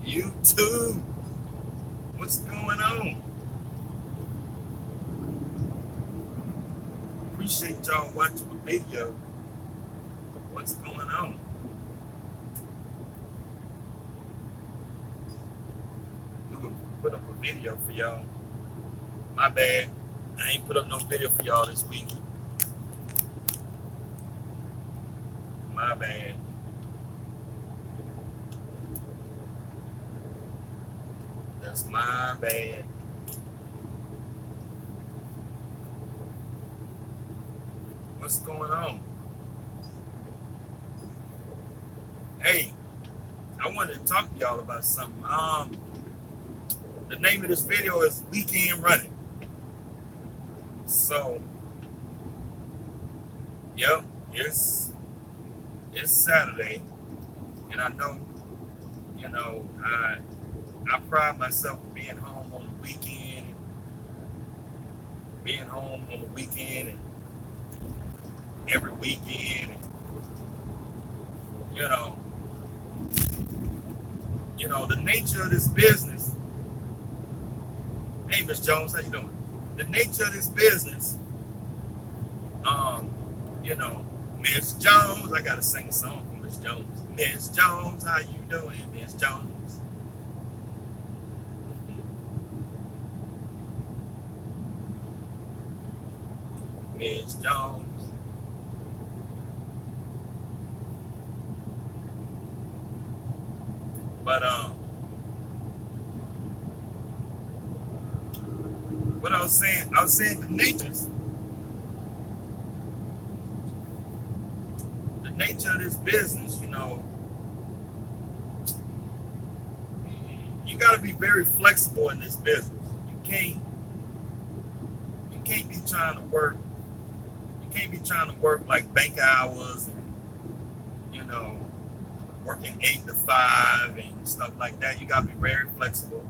YouTube, what's going on? Appreciate y'all watching the video. What's going on? We will put up a video for y'all. My bad. I ain't put up no video for y'all this week. My bad. That's my bad. What's going on? Hey, I wanted to talk to y'all about something. The name of this video is Weekend Running. So, yep, it's Saturday, and I know, I pride myself on being home on the weekend, and every weekend, the nature of this business. Hey, Miss Jones, how you doing? The nature of this business, Miss Jones, I gotta sing a song for Miss Jones. Miss Jones, how you doing, Miss Jones? Miss Jones. But what I was saying the nature of this business, you got to be very flexible in this business. You can't be trying to work. You can't be trying to work like bank hours and working 8 to 5 and stuff like that. You got to be very flexible.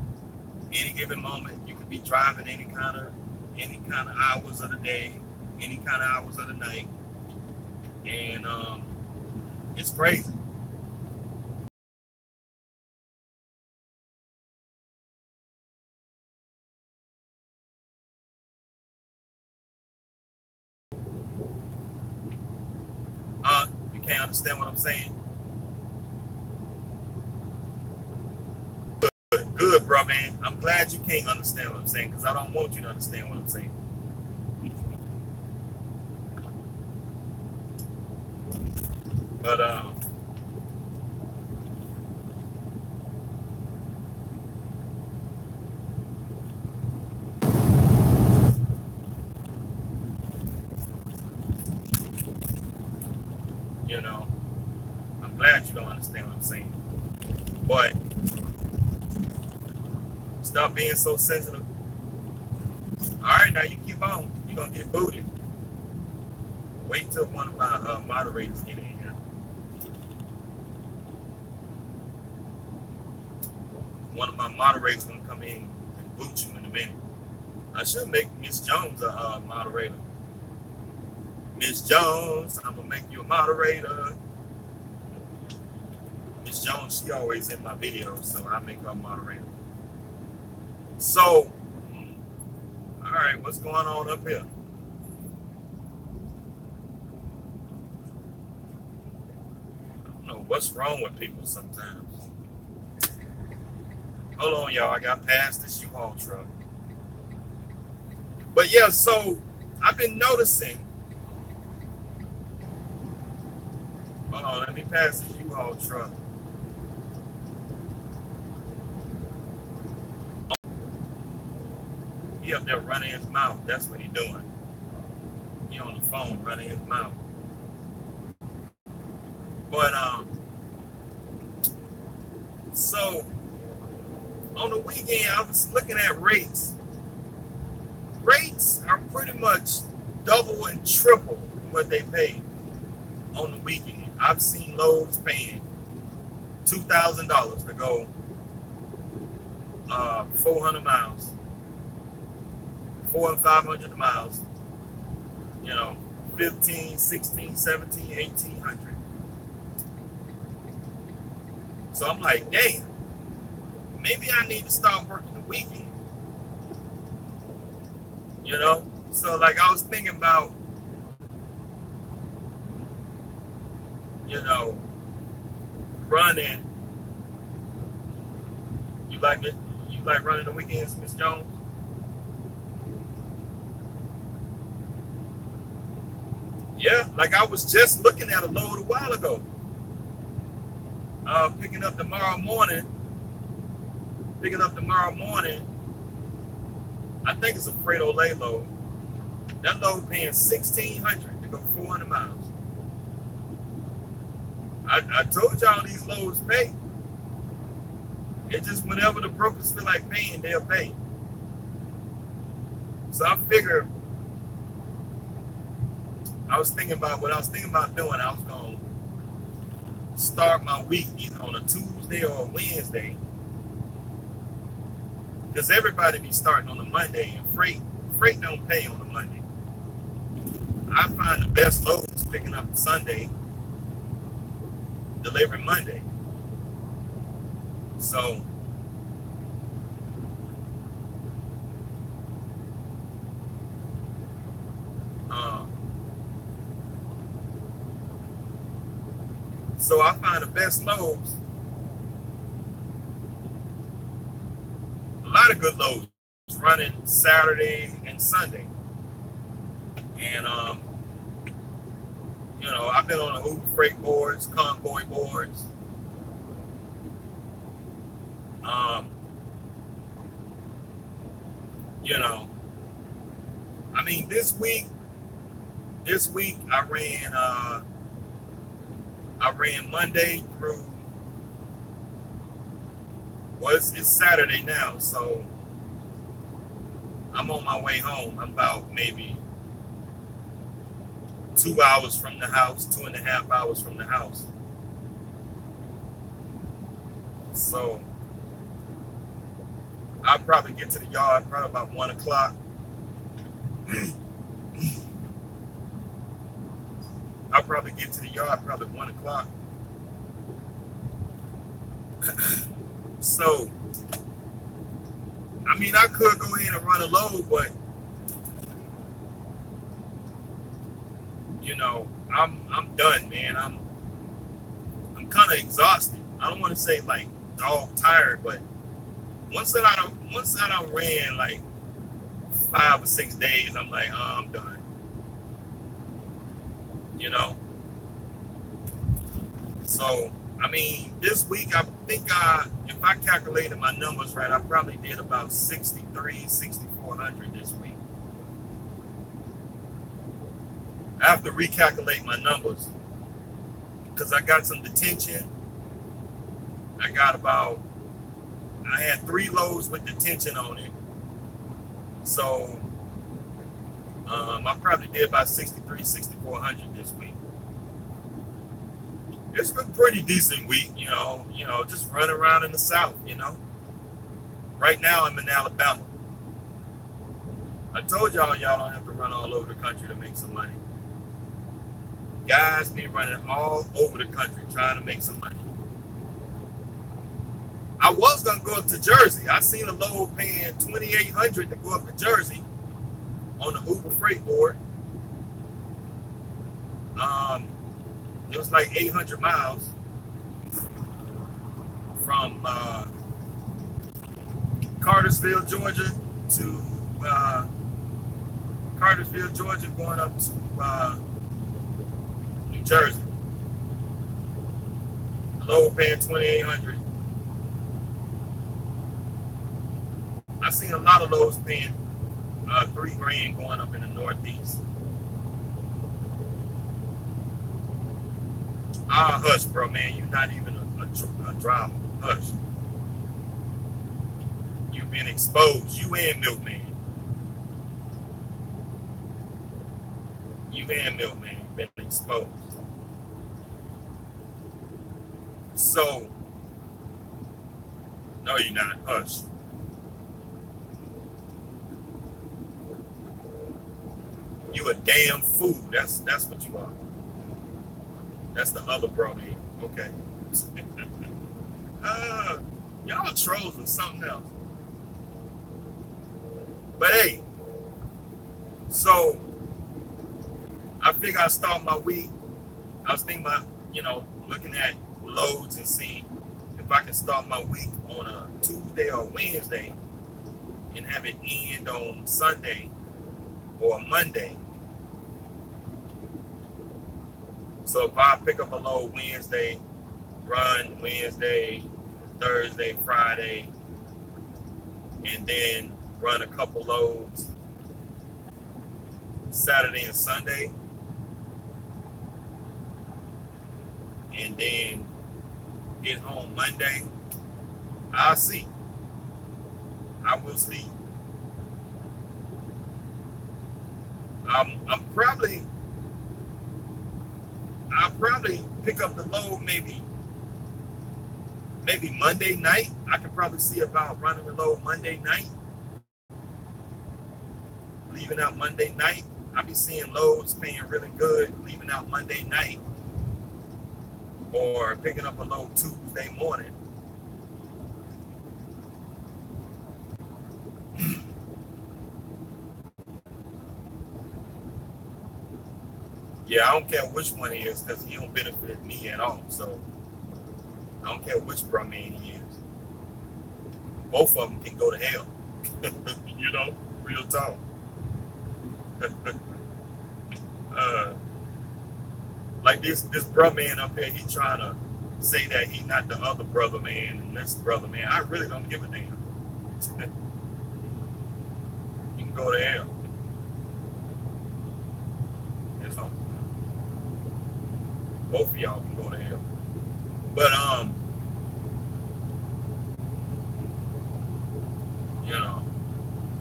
Any given moment, you could be driving any kind of hours of the day, any kind of hours of the night, and it's crazy. You can't understand what I'm saying? Good, bro, man. I'm glad you can't understand what I'm saying, because I don't want you to understand what I'm saying. But I'm glad you don't understand what I'm saying. But stop being so sensitive. All right, now you keep on. You're gonna get booted. Wait till one of my moderators get in here. One of my moderators gonna come in and boot you in a minute. I should make Miss Jones a moderator. Miss Jones, I'm gonna make you a moderator. Miss Jones, she always in my videos, so I make her a moderator. So, all right, what's going on up here? I don't know what's wrong with people sometimes. Hold on, y'all. I got past this U-Haul truck. But yeah, so I've been noticing. Hold on, let me pass this U-Haul truck. He up there running his mouth. That's what he doing. He on the phone running his mouth. But so on the weekend, I was looking at rates. Rates are pretty much double and triple what they pay on the weekend. I've seen loads paying $2,000 to go 400 miles. 400 and 500 miles, 15, 16, 17, 1800. So I'm like, damn, maybe I need to start working the weekend. You know? So like I was thinking about, you know, running. You like it? You like running the weekends, Miss Jones? Yeah, like I was just looking at a load a while ago. Picking up tomorrow morning. I think it's a Frito-Lay load. That load paying $1,600 to go 400 miles. I told y'all these loads pay. It's just whenever the brokers feel like paying, they'll pay. So I figured, I was thinking about doing. I was going to start my week either on a Tuesday or a Wednesday. Because everybody be starting on a Monday, and freight don't pay on a Monday. I find the best loads picking up Sunday, delivering Monday. So I find the best loads. A lot of good loads running Saturday and Sunday. And you know, I've been on the Uber Freight boards, Convoy boards. You know, I mean, this week I ran Monday through, well, it's Saturday now, so I'm on my way home. I'm about maybe 2 hours from the house, 2.5 hours from the house. So I'll probably get to the yard probably about 1 o'clock. I'll probably get to the yard probably 1 o'clock. So, I mean, I could go ahead and run a load, but you know, I'm done, man. I'm kind of exhausted. I don't want to say like dog tired, but once that I ran like 5 or 6 days, I'm like, oh, I'm done. You know. So I mean, this week I think if I calculated my numbers right, I probably did about 6,400 this week. I have to recalculate my numbers because I got some detention. I had 3 loads with detention on it. So I probably did about 6,400 this week. It's been a pretty decent week, you know, just running around in the South, you know. Right now I'm in Alabama. I told y'all don't have to run all over the country to make some money. Guys be running all over the country trying to make some money. I was gonna go up to Jersey. I seen a load paying $2,800 to go up to Jersey on the Uber Freight board. It was like 800 miles from Cartersville, Georgia to going up to New Jersey. The load paying $2,800. I seen a lot of loads paying $3,000 going up in the Northeast. Hush, bro, man. You're not even a driver. Hush. You've been exposed. You and Milkman. You and Milkman been exposed. So, no, you're not. Hush. You a damn fool. That's what you are. That's the other bro name. Okay. Y'all trolls or something else. But hey, so I figure I start my week. I was thinking about, looking at loads and seeing if I can start my week on a Tuesday or Wednesday and have it end on Sunday or Monday. So if I pick up a load Wednesday, run Wednesday, Thursday, Friday, and then run a couple loads Saturday and Sunday, and then get home Monday, I'll see. I will see. I'll probably pick up the load maybe Monday night. I can probably see about running the load Monday night, leaving out Monday night. I'll be seeing loads paying really good, leaving out Monday night, or picking up a load Tuesday morning. Yeah, I don't care which one he is because he don't benefit me at all. So I don't care which bro man he is. Both of them can go to hell. Real talk. Like this bro man up here, he trying to say that he not the other brother man and this brother man. I really don't give a damn. You can go to hell. That's all. Both of y'all can go to hell. But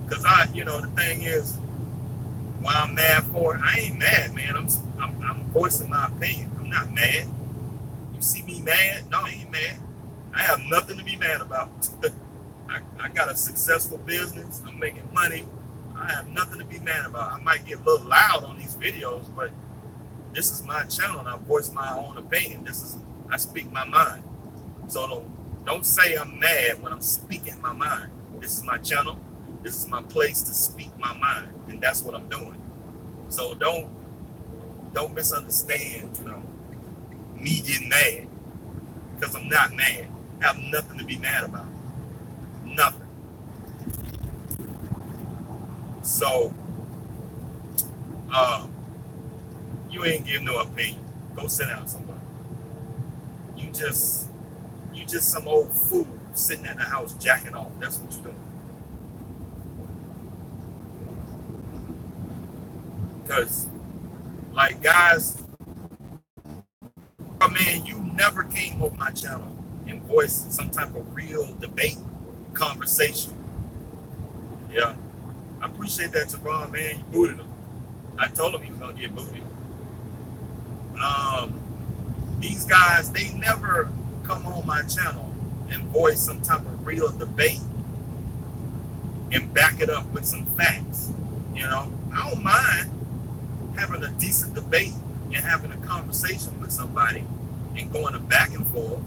because the thing is, why I'm mad for it, I ain't mad, man. I'm voicing my opinion. I'm not mad. You see me mad? No, I ain't mad. I have nothing to be mad about. I got a successful business. I'm making money. I have nothing to be mad about. I might get a little loud on these videos, but this is my channel and I voice my own opinion. I speak my mind. So don't say I'm mad when I'm speaking my mind. This is my channel. This is my place to speak my mind, and that's what I'm doing. So don't misunderstand, me getting mad, because I'm not mad. I have nothing to be mad about. Nothing. So, you ain't give no opinion. Go sit down somewhere. You just some old fool sitting in the house jacking off. That's what you're doing. Because, like, guys, man, you never came on my channel and voiced some type of real debate, conversation. Yeah. I appreciate that, Javon, man. You booted him. I told him he was going to get booted. These guys, they never come on my channel and voice some type of real debate and back it up with some facts. I don't mind having a decent debate and having a conversation with somebody and going back and forth,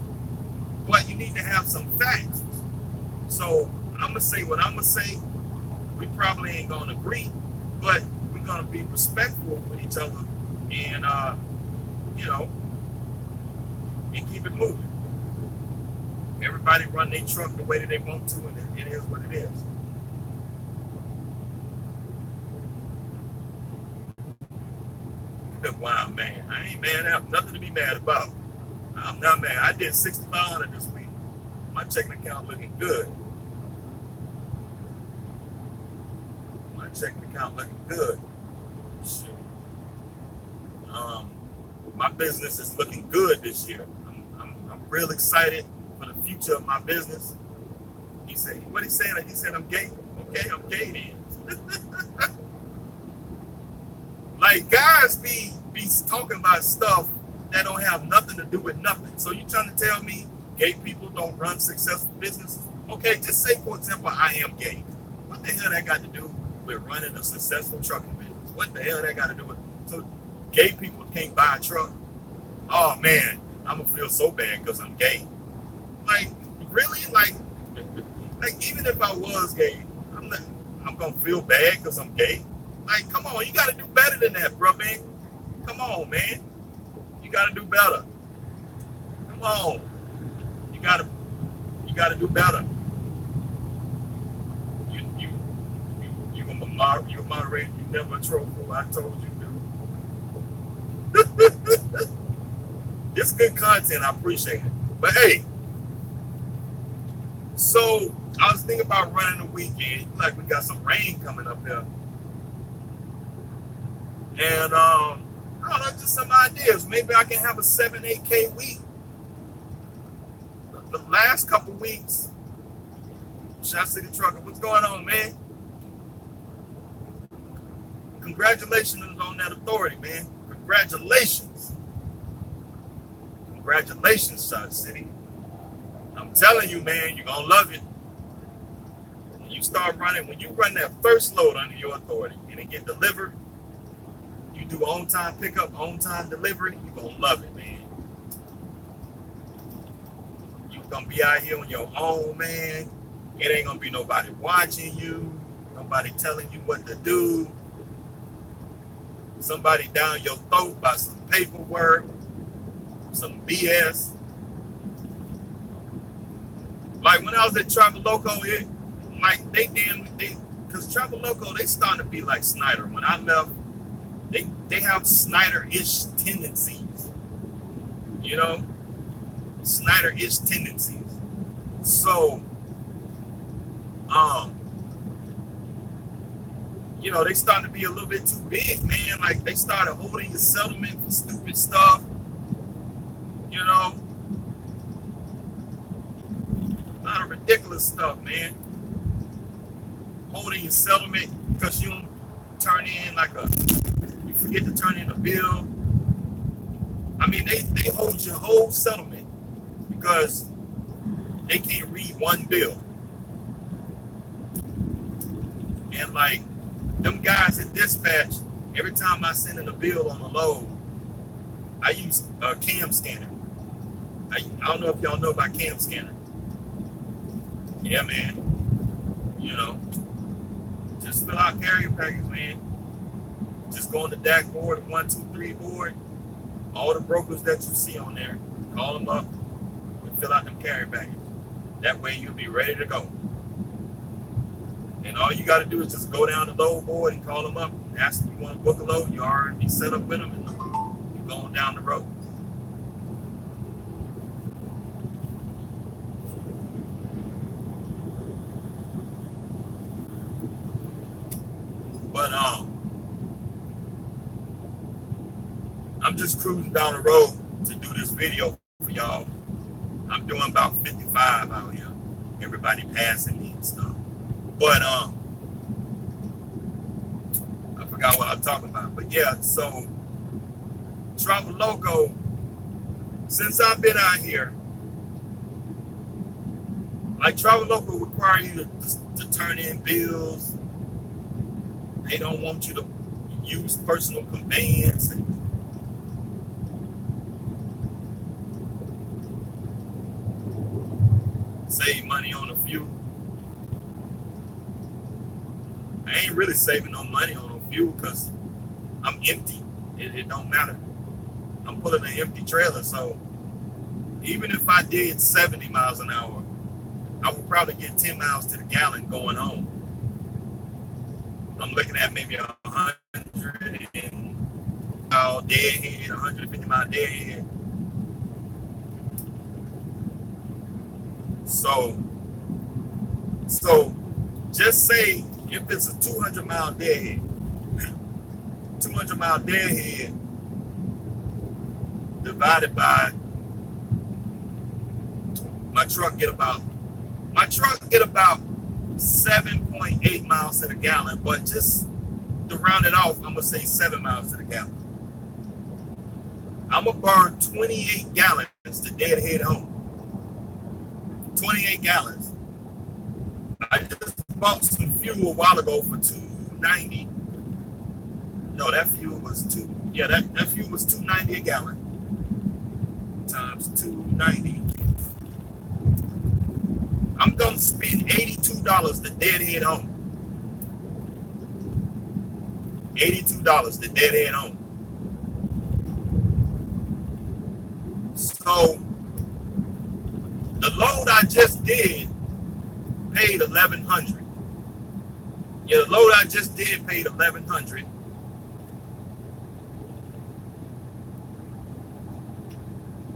but you need to have some facts. So I'm gonna say what I'm gonna say. We probably ain't gonna agree, but we're gonna be respectful with each other and and keep it moving. Everybody run their truck the way that they want to, and it is what it is. Why I'm mad. I ain't mad. I have nothing to be mad about. I'm not mad. I did 6,500 this week. My checking account looking good. My checking account looking good. Shit. My business is looking good this year. I'm real excited for the future of my business. He said, what he saying? He said I'm gay. Okay, I'm gay then. Like, guys be talking about stuff that don't have nothing to do with nothing. So you trying to tell me gay people don't run successful businesses? Okay, just say, for example, I am gay. What the hell that got to do with running a successful trucking business? What the hell that got to do with? So gay people can't buy a truck? Oh man, I'm gonna feel so bad because I'm gay. Like, really? Like even if I was gay, I'm gonna feel bad because I'm gay. Like, come on, you gotta do better than that, bro, man. Come on, man. You gotta do better. Come on. You gotta do better. You moderate, you never a troll. I told you to. It's good content, I appreciate it. But hey, so I was thinking about running the weekend. Like we got some rain coming up here. And I don't know, just some ideas. Maybe I can have a 7-8K week. The last couple weeks, Shot City Trucker, what's going on, man? Congratulations on that authority, man. Congratulations. Congratulations, Shot City. I'm telling you, man, you're going to love it. When you start running, when you run that first load under your authority and it get delivered, you do on-time pickup, on-time delivery, you're going to love it, man. You're going to be out here on your own, man. It ain't going to be nobody watching you, nobody telling you what to do. Somebody down your throat by some paperwork, some BS. Like when I was at Travel Loco, because Travel Loco, they starting to be like Snyder. When I left, they have Snyder-ish tendencies, you know, Snyder-ish tendencies. So, you know, they starting to be a little bit too big, man. Like they started holding your settlement for stupid stuff, you know, a lot of ridiculous stuff, man. Holding your settlement because you don't turn in you forget to turn in a bill. I mean, they hold your whole settlement because they can't read one bill. And like them guys at dispatch, every time I send in a bill on a load, I use a cam scanner. I don't know if y'all know about cam scanner. Yeah, man. You know, just fill out carrier package, man. Just go on the DAC board, 123 board. All the brokers that you see on there, call them up and fill out them carrier packages. That way you'll be ready to go. And all you got to do is just go down the load board and call them up and ask if you want to book a load. You already set up with them and you're going down the road. But I'm just cruising down the road to do this video for y'all. I'm doing about 55 out here. Everybody passing me and stuff. But I forgot what I'm talking about. But yeah, so Travel Loco, since I've been out here, like Travel Loco require you to turn in bills. They don't want you to use personal conveyance. Save money on the fuel. I ain't really saving no money on no fuel because I'm empty. It don't matter. I'm pulling an empty trailer, so even if I did 70 miles an hour, I would probably get 10 miles to the gallon going home. I'm looking at maybe 100 and deadhead, 150 mile deadhead. So just say if it's a 200 mile deadhead, 200 mile deadhead divided by my truck get about 7.8 miles to the gallon, but just to round it off, I'm gonna say 7 miles to the gallon. I'm gonna burn 28 gallons to deadhead home. 28 gallons. I just bought some fuel a while ago for $2.90. No, that fuel was that fuel was $2.90 a gallon. Times 2.90. I'm gonna spend $82 to deadhead home. $82 to deadhead home. So the load I just did paid $1,100. Yeah, the load I just did paid $1,100.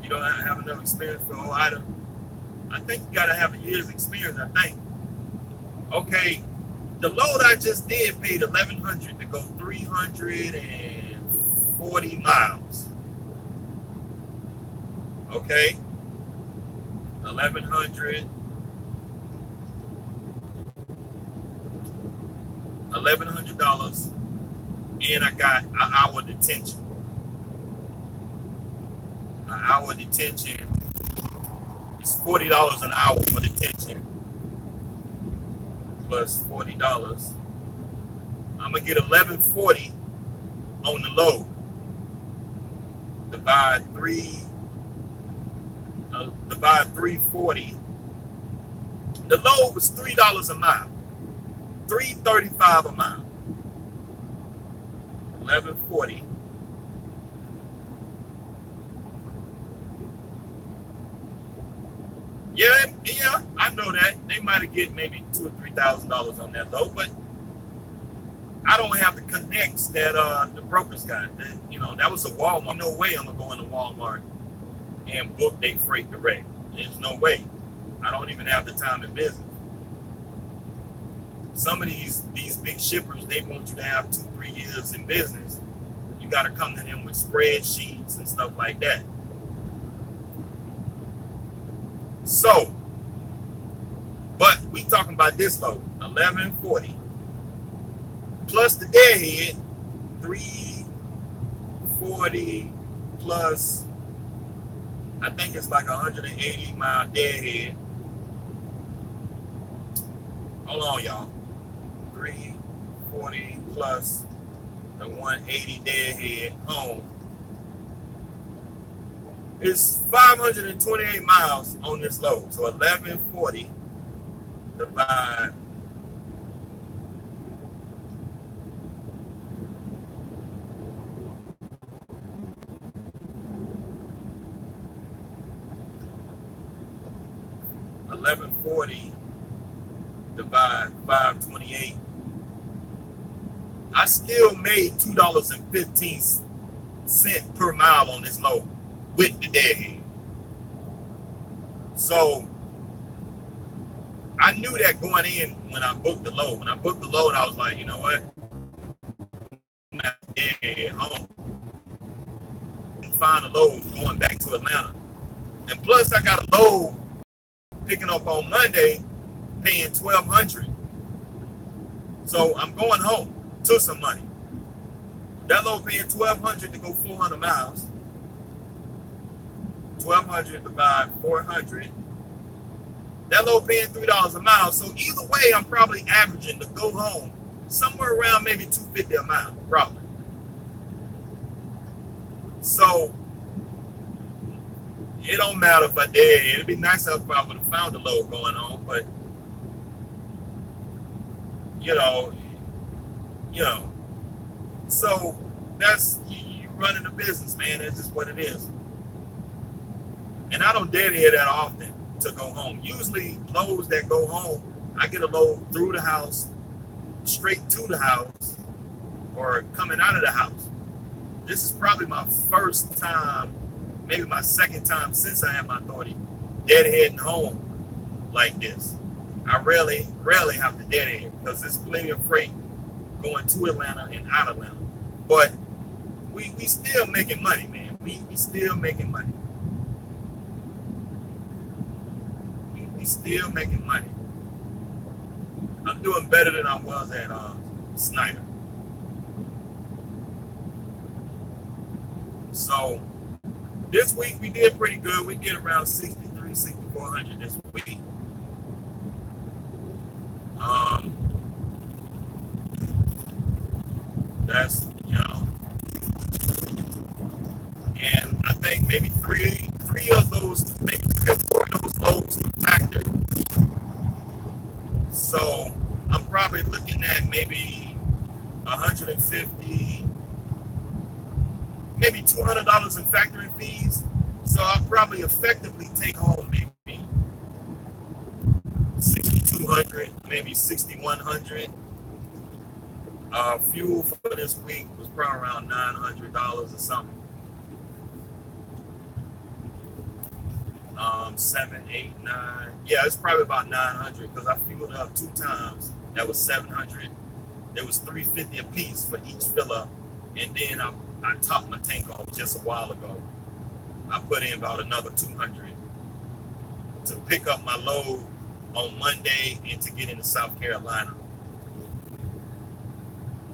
You don't have enough experience for a whole item. I think you gotta have a year's experience, I think. Okay, the load I just did paid $1,100 to go 340 miles. Okay, $1,100. $1,100, and I got an hour detention. An hour detention is $40 an hour for detention, plus $40. I'm gonna get $1,140 on the load. Divide 340. The load was $3 a mile. $3.35 a mile. $1,140. Yeah, I know that. They might have get maybe $2,000 or $3,000 on that load, but I don't have the connects that the brokers got. That, you know, that was a Walmart. No way I'm gonna go into Walmart and book their freight direct. There's no way. I don't even have the time in business. Some of these big shippers, they want you to have 2-3 years in business. You got to come to them with spreadsheets and stuff like that. So, but we talking about this load, $1,140 plus the deadhead, $340 plus, I think it's like 180 mile deadhead. Hold on, y'all. 340 plus the 180 deadhead home. It's 528 miles on this load. So 1,140 divide $1,140 divide 528. I still made $2.15 per mile on this load with the deadhead. So I knew that going in when I booked the load. When I booked the load, I was like, you know what? I'm at the deadhead home. And find a load going back to Atlanta. And plus I got a load picking up on Monday, paying $1,200. So I'm going home to some money. That load paying $1,200 to go 400 miles. 1,200 divide 400. That load paying $3 a mile. So either way, I'm probably averaging to go home somewhere around maybe $250 a mile, probably. So it don't matter if I did. It'd be nice if I would have found a load going on, but you know. So that's you running a business, man. That's just what it is. And I don't deadhead that often to go home. Usually loads that go home, I get a load through the house, straight to the house, or coming out of the house. This is probably my first time, maybe my second time since I had my authority, deadheading home like this. I rarely have to deadhead because there's plenty of freight going to Atlanta and out of Atlanta. But we still making money, man. We still making money. We still making money. I'm doing better than I was at Snyder. So this week we did pretty good. We did around 6,400 this week. That's, and I think maybe three of those, maybe 4 of those loads were factored. probably effectively take home maybe 6,200, maybe 6,100. Fuel for this week was probably around $900 or something. 7, 8, 9. Yeah, it's probably about 900 because I fueled up 2 times. That was 700. There was $350 a piece for each fill up, and then I topped my tank off just a while ago. I put in about another 200 to pick up my load on Monday and to get into South Carolina.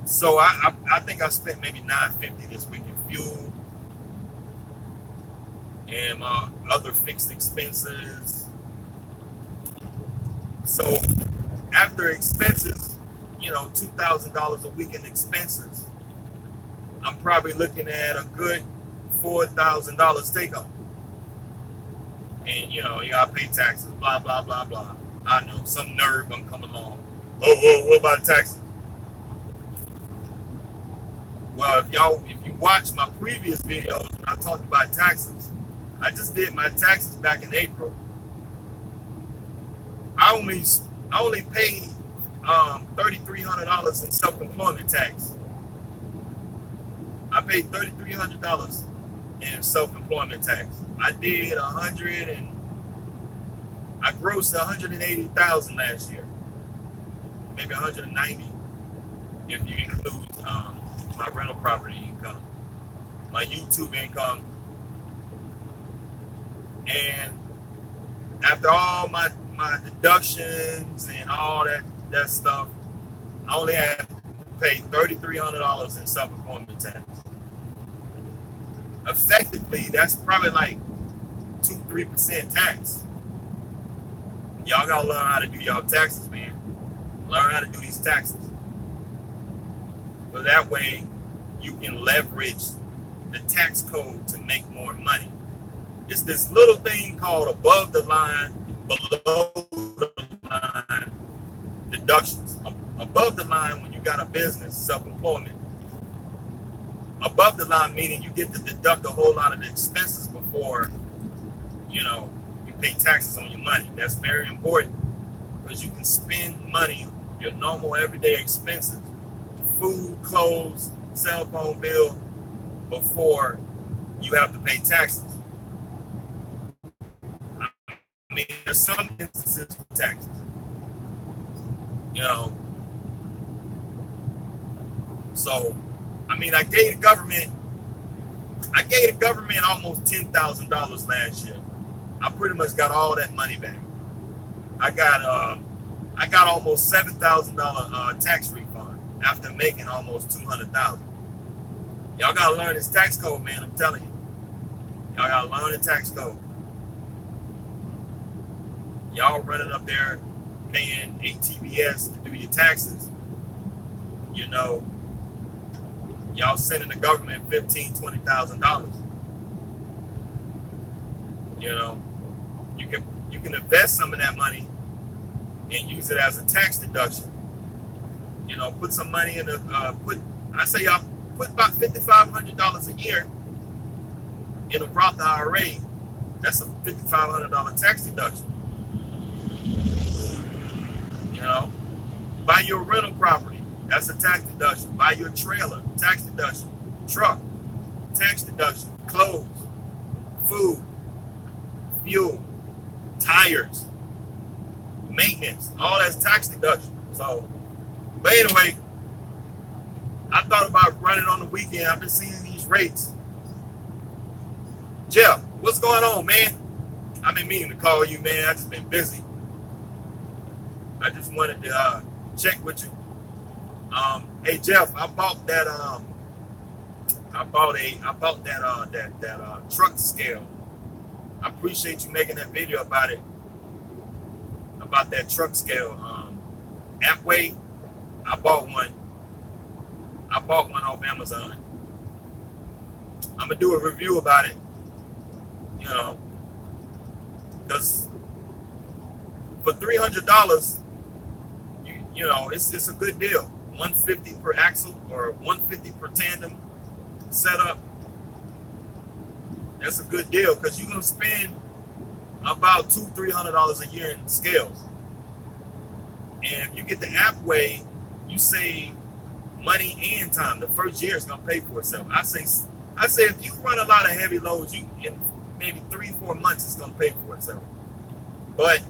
So I think I spent maybe $950 this week in fuel and my other fixed expenses. So after expenses, you know, $2,000 a week in expenses, I'm probably looking at a good $4,000 take home. And, you know, you gotta pay taxes, blah, blah, blah, blah. I know, some nerd gonna come along. Oh, what about taxes? Well, if you watch my previous videos when I talked about taxes, I just did my taxes back in April. I only paid $3,300 in self-employment tax. I paid $3,300 in self-employment tax. I did I grossed $180,000 last year, maybe $190 if you include my rental property income, my YouTube income, and after all my deductions and all that stuff, I only had to pay $3,300 in self-employment tax. Effectively, that's probably like 2-3% tax. Y'all gotta learn how to do y'all taxes, man. Learn how to do these taxes. So that way you can leverage the tax code to make more money. It's this little thing called above the line, below the line deductions. Above the line, when you got a business, self-employment. Above the line meaning you get to deduct a whole lot of the expenses before, you know, you pay taxes on your money. That's very important because you can spend money, your normal everyday expenses, food, clothes, cell phone bill, before you have to pay taxes. I mean, there's some instances for taxes. You know, so I mean, I gave the government almost $10,000 last year. I pretty much got all that money back. I got almost $7,000 tax refund after making almost $200,000. Y'all gotta learn this tax code, man. I'm telling you, y'all gotta learn the tax code. Y'all running up there paying ATBS to do your taxes. You know, y'all sending the government $15,000, $20,000. You know, you can invest some of that money and use it as a tax deduction. You know, put some money in the I say y'all put about $5,500 a year in a Roth IRA. That's a $5,500 tax deduction. You know, buy your rental property. That's a tax deduction. Buy your trailer, tax deduction. Truck, tax deduction. Clothes, food, fuel, tires, maintenance, all that's tax deduction. So, but anyway, I thought about running on the weekend. I've been seeing these rates. Jeff, what's going on, man? I've been meaning to call you, man. I've just been busy. I just wanted to check with you. Hey Jeff, I bought that truck scale. I appreciate you making that video about it, about that truck scale. Amway, I bought one off Amazon. I'm gonna do a review about it, you know, because for $300, you know, it's a good deal. $150 per axle or $150 per tandem setup. That's a good deal because you're gonna spend about $200-300 a year in scales. And if you get the Apway, you save money and time. The first year is gonna pay for itself. I say if you run a lot of heavy loads, you in maybe 3-4 months it's gonna pay for itself. But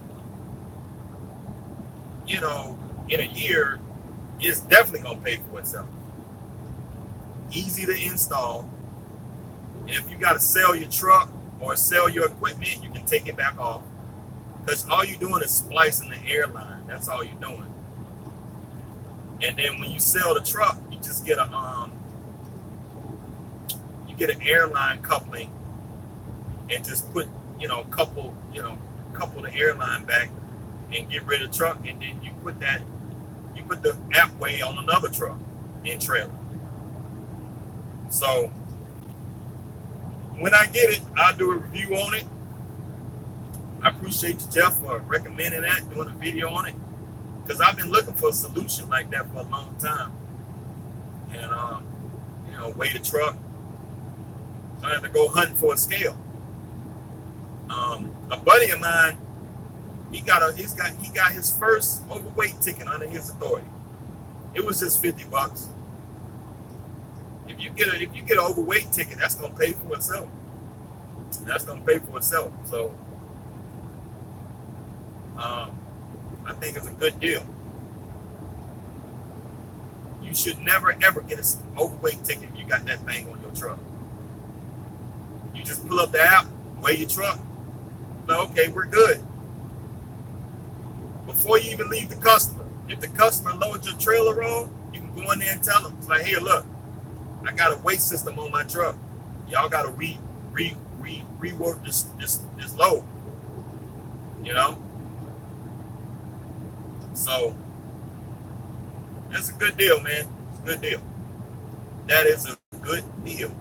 you know, in a year, it's definitely gonna pay for itself. Easy to install. If you gotta sell your truck or sell your equipment, you can take it back off. Because all you're doing is splicing the airline. That's all you're doing. And then when you sell the truck, you just get an airline coupling and just put, couple the airline back and get rid of the truck, and then you put the Apway on another truck and trailer. So when I get it, I'll do a review on it. I appreciate you, Jeff, for recommending that, doing a video on it, because I've been looking for a solution like that for a long time. And weigh the truck. I have to go hunting for a scale. A buddy of mine, he got his first overweight ticket under his authority. It was just $50. If you get an overweight ticket, that's gonna pay for itself. So I think it's a good deal. You should never ever get an overweight ticket if you got that thing on your truck. You just pull up the app, weigh your truck. Okay, we're good. Before you even leave the customer, if the customer loads your trailer wrong, you can go in there and tell them, it's like, hey, look, I got a weight system on my truck. Y'all got to rework this load. So that's a good deal, man. It's a good deal. That is a good deal.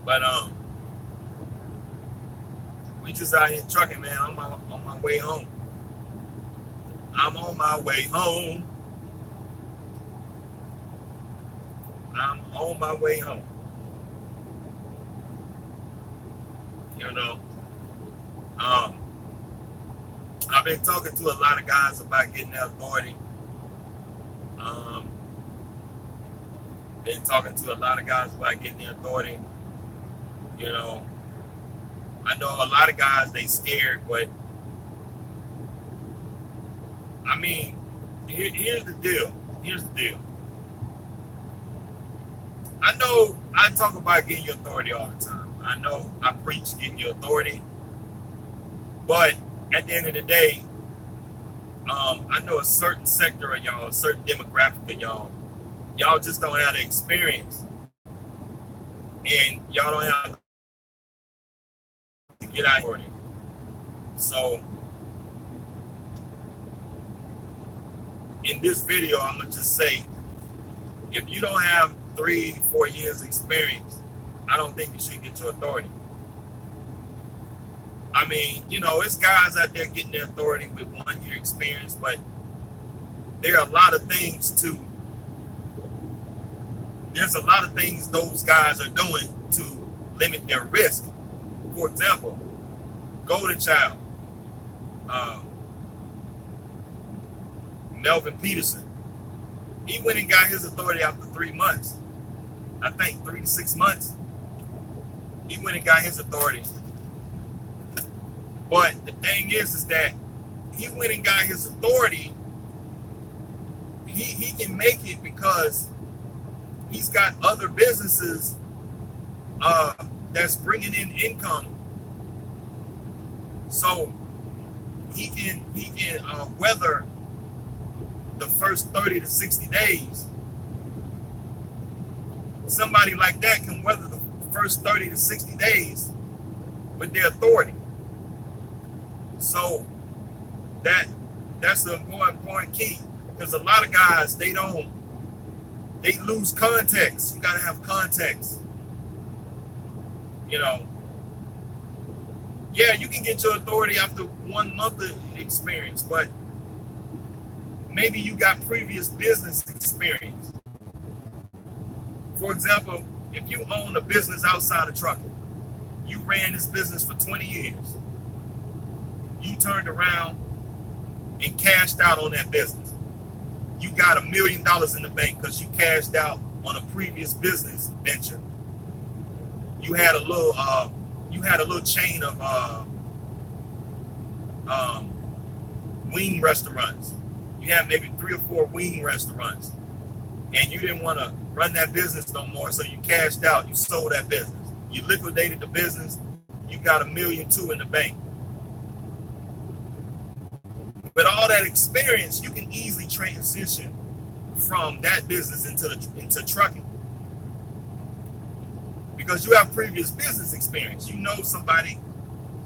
But we just out here trucking, man. I'm on my way home. I'm on my way home. I've been talking to a lot of guys about getting their authority. Been talking to a lot of guys about getting their authority. I know a lot of guys, they scared, but I mean, here's the deal. I know I talk about getting your authority all the time. I know I preach getting your authority. But at the end of the day, I know a certain sector of y'all, a certain demographic of y'all just don't have the experience. And y'all don't have to get out of it. So in this video, I'm going to just say, if you don't have 3-4 years experience, I don't think you should get your authority. I mean, it's guys out there getting their authority with 1 year experience, but there's a lot of things those guys are doing to limit their risk. For example, Golden Child, Melvin Peterson, he went and got his authority after 3 months. I think 3 to 6 months. He went and got his authority. But the thing is that he went and got his authority. He can make it because he's got other businesses that's bringing in income. So he can weather the first 30 to 60 days. Somebody like that can weather the first 30 to 60 days with their authority. So that's the more important key, because a lot of guys, they lose context. You gotta have context. Yeah, you can get your authority after 1 month of experience, but maybe you got previous business experience. For example, if you own a business outside of trucking, you ran this business for 20 years, you turned around and cashed out on that business. You got $1 million in the bank because you cashed out on a previous business venture. You had a little chain of wing restaurants. You had maybe 3 or 4 wing restaurants, and you didn't want to run that business no more, so you cashed out. You sold that business. You liquidated the business. You got $1.2 million in the bank. With all that experience, you can easily transition from that business into trucking, because you have previous business experience. You know somebody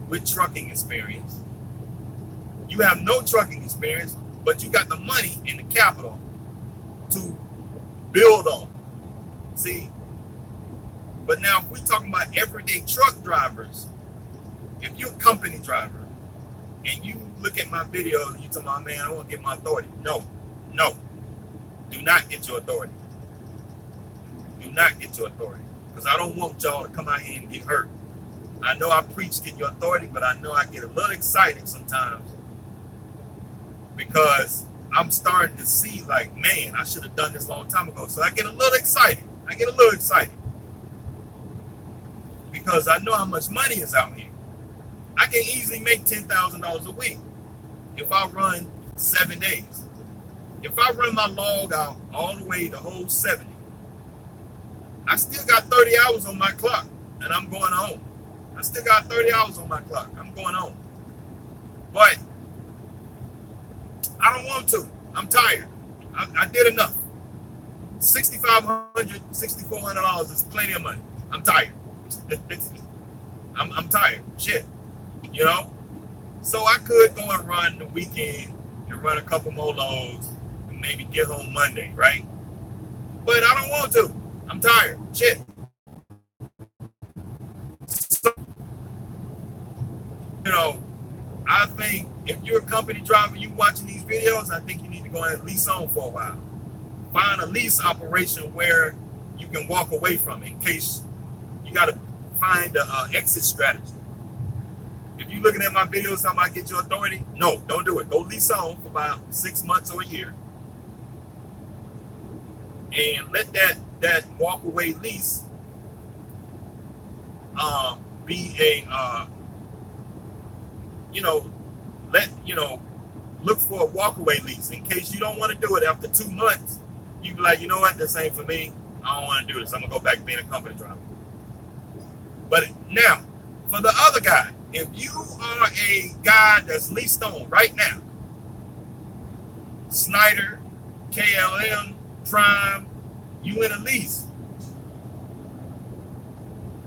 with trucking experience. You have no trucking experience, but you got the money and the capital to build on. See? But now if we're talking about everyday truck drivers, if you're a company driver and you look at my video and you tell me, man, I want to get my authority. No. Do not get your authority. Do not get your authority. Because I don't want y'all to come out here and get hurt. I know I preach get your authority, but I know I get a little excited sometimes because I'm starting to see like, man, I should have done this a long time ago. So I get a little excited. Because I know how much money is out here. I can easily make $10,000 a week if I run 7 days. If I run my log out all the way the whole 70, I still got 30 hours on my clock and I'm going home. I still got 30 hours on my clock. I'm going home. But I don't want to. I'm tired. I did enough. $6,500, $6,400 is plenty of money. I'm tired. I'm tired. Shit. You know? So I could go and run the weekend and run a couple more loads and maybe get home Monday, right? But I don't want to. I'm tired. Shit. So, you know, I think if you're a company driver, you watching these videos, I think you need to go and lease on for a while. Find a lease operation where you can walk away from it in case you got to find an exit strategy. If you're looking at my videos, how I get your authority? No, don't do it. Go lease on for about 6 months or a year. And let that walk away lease be a, look for a walk away lease in case you don't want to do it after 2 months. You be like, you know what, this ain't for me. I don't want to do this. I'm going to go back to being a company driver. But now, for the other guy, if you are a guy that's leased on right now, Snyder, KLM, Prime, you in a lease,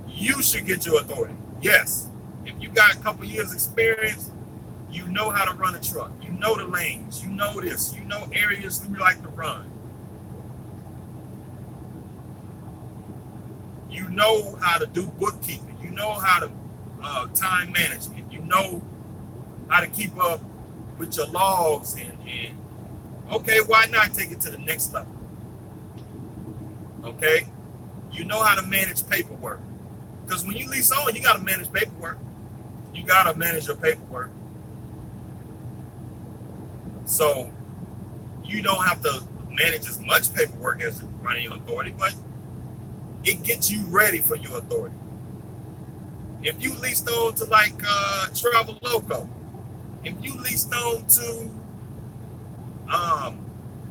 you should get your authority. Yes. If you got a couple years experience, you know how to run a truck. You know the lanes. You know this. You know areas you like to run. You know how to do bookkeeping. You know how to time management. You know how to keep up with your logs and okay, why not take it to the next level? Okay? You know how to manage paperwork. Because when you lease on, you got to manage paperwork. You got to manage your paperwork. So you don't have to manage as much paperwork as running your authority, but it gets you ready for your authority. If you leased on to like Travel Loco, if you leased on to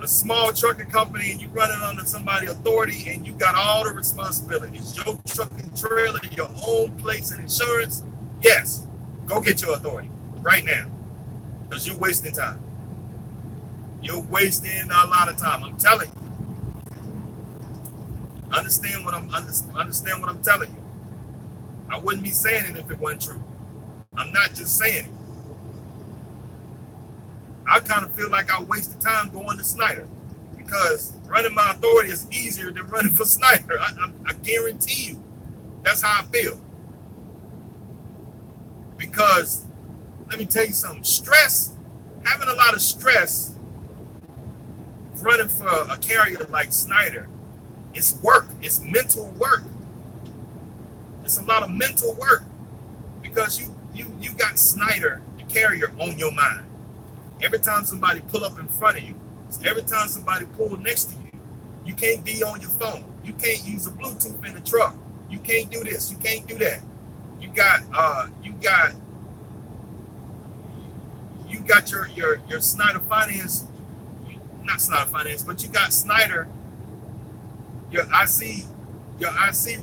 a small trucking company and you run it under somebody's authority and you got all the responsibilities, your trucking trailer, your own place and insurance, yes, go get your authority right now because you're wasting time. You're wasting a lot of time. I'm telling you. Understand what I'm telling you. I wouldn't be saying it if it wasn't true. I'm not just saying it. I kind of feel like I wasted time going to Snyder because running my authority is easier than running for Snyder. I guarantee you that's how I feel. Because let me tell you something, having a lot of stress running for a carrier like Snyder It's work. It's mental work. It's a lot of mental work because you got Snyder, the carrier, on your mind. Every time somebody pull up in front of you, every time somebody pull next to you, you can't be on your phone. You can't use a Bluetooth in the truck. You can't do this. You can't do that. You got your Snyder Finance, not Snyder Finance, but you got Snyder, your IC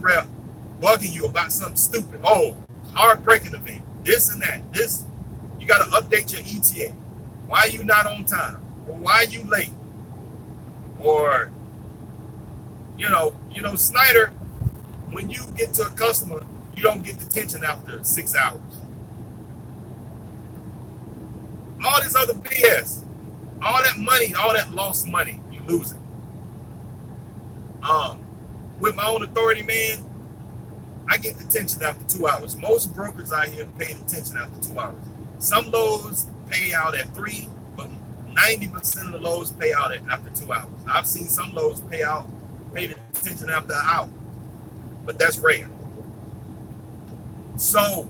rep bugging you about something stupid. Oh, hard braking event, this and that. This, you got to update your ETA. Why are you not on time? Or why are you late? Or, Snyder, when you get to a customer, you don't get detention after 6 hours. All this other BS, all that money, all that lost money, you lose it. With my own authority, man, I get detention after 2 hours. Most brokers out here pay detention after 2 hours. Some loads pay out at 3, but 90% of the loads pay out after 2 hours. I've seen some loads pay the detention after an hour, but that's rare. So,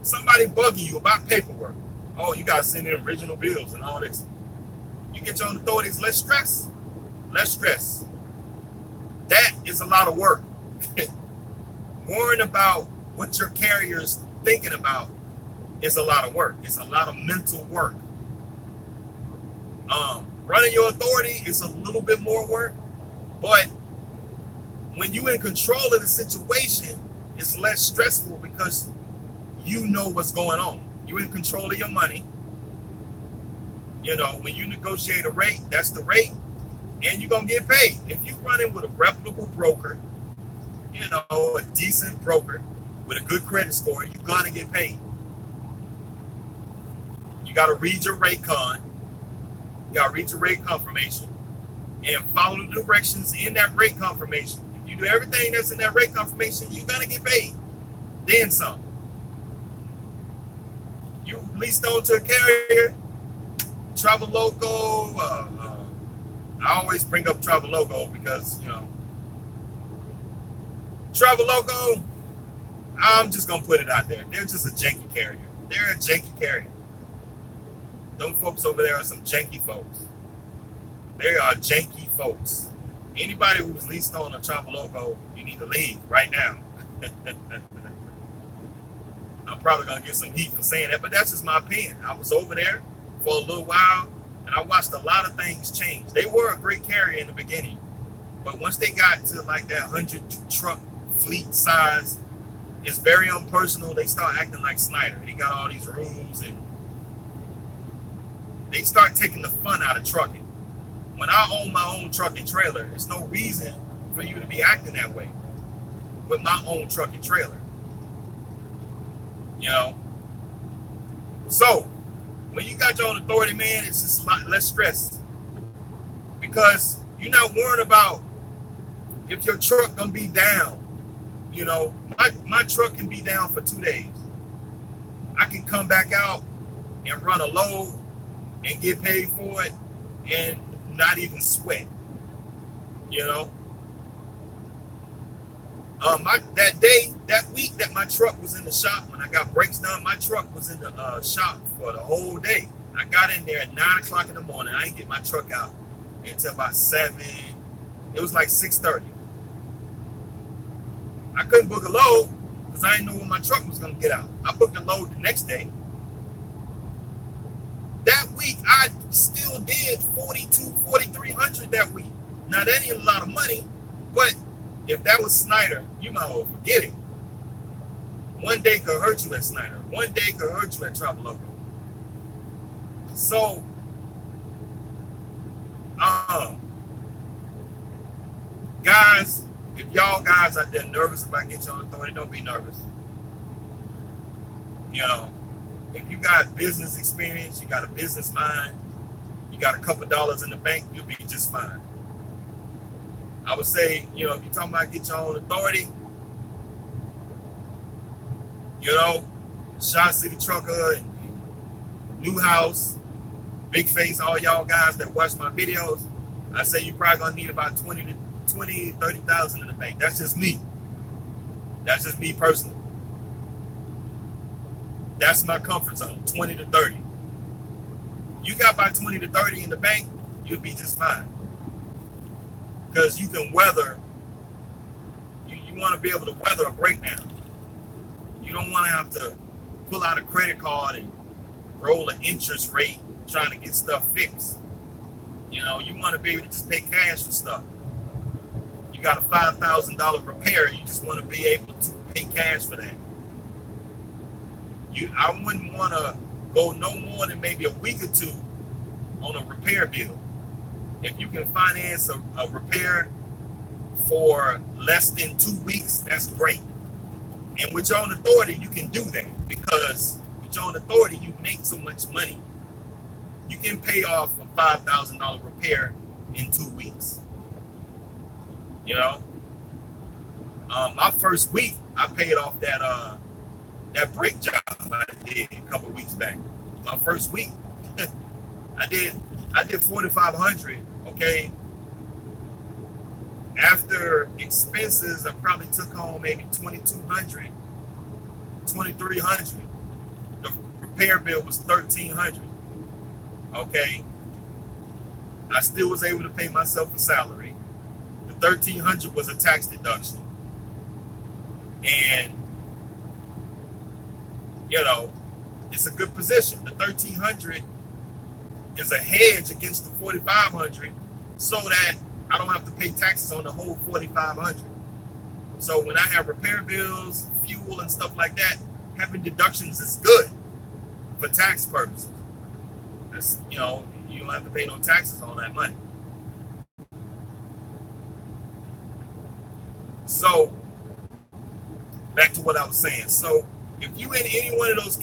somebody bugging you about paperwork. Oh, you gotta send in original bills and all this. You get your own authorities, less stress. Less stress. That is a lot of work. Worrying about what your carrier's thinking about is a lot of work. It's a lot of mental work. Running your authority is a little bit more work, but when you're in control of the situation, it's less stressful because you know what's going on. You're in control of your money. When you negotiate a rate, that's the rate, and you're going to get paid. If you run in with a reputable broker, a decent broker with a good credit score, you're going to get paid. You got to read your rate con. You got to read your rate confirmation and follow the directions in that rate confirmation. If you do everything that's in that rate confirmation, you're going to get paid. Then some. You leased on to a carrier, Traveloco. I always bring up Traveloco because, Traveloco, I'm just going to put it out there. They're just a janky carrier. They're a janky carrier. Them folks over there are some janky folks. They are janky folks. Anybody who's leased on a Traveloco, you need to leave right now. I'm probably going to get some heat for saying that, but that's just my opinion. I was over there for a little while, and I watched a lot of things change. They were a great carrier in the beginning, but once they got to like that 100 truck fleet size, it's very impersonal. They start acting like Snyder. They got all these rules, and they start taking the fun out of trucking. When I own my own truck and trailer, there's no reason for you to be acting that way with my own truck and trailer. So when you got your own authority, man, it's just a lot less stress because you're not worrying about if your truck gonna be down. My truck can be down for 2 days. I can come back out and run a load and get paid for it and not even sweat. That week that my truck was in the shop, when I got brakes done, my truck was in the shop for the whole day. I got in there at 9 o'clock in the morning. I didn't get my truck out until about 7. It was like 6:30. I couldn't book a load because I didn't know when my truck was going to get out. I booked a load the next day. That week, I still did 4,300 that week. Now, that ain't a lot of money, but if that was Snyder, you might well forget it. One day could hurt you at Snyder. One day could hurt you at Traveloco. So, guys, if y'all guys out there nervous about getting your own authority, don't be nervous. If you got business experience, you got a business mind, you got a couple dollars in the bank, you'll be just fine. I would say, if you're talking about get your own authority, Shot City Trucker, New House, Big Face, all y'all guys that watch my videos, I say you probably gonna need about 30,000 in the bank. That's just me. That's just me personally. That's my comfort zone, 20 to 30. You got about 20 to 30 in the bank, you'll be just fine. Because you can weather, you want to be able to weather a breakdown. You don't want to have to pull out a credit card and roll an interest rate trying to get stuff fixed. You know, you want to be able to just pay cash for stuff. You got a $5,000 repair, you just want to be able to pay cash for that. I wouldn't want to go no more than maybe a week or two on a repair bill. If you can finance a repair for less than 2 weeks, that's great. And with your own authority, you can do that because with your own authority, you make so much money. You can pay off a $5,000 repair in 2 weeks. You know, my first week, I paid off that brake job I did a couple of weeks back. My first week, I did $4,500. Okay. After expenses, I probably took home maybe $2,200, $2,300. The repair bill was $1,300. Okay. I still was able to pay myself a salary. The $1,300 was a tax deduction. And, you know, it's a good position. The $1,300 is a hedge against the $4,500 so that I don't have to pay taxes on the whole $4,500. So when I have repair bills, fuel and stuff like that, having deductions is good for tax purposes. That's, you know, you don't have to pay no taxes on that money. So back to what I was saying. So if you in any one of those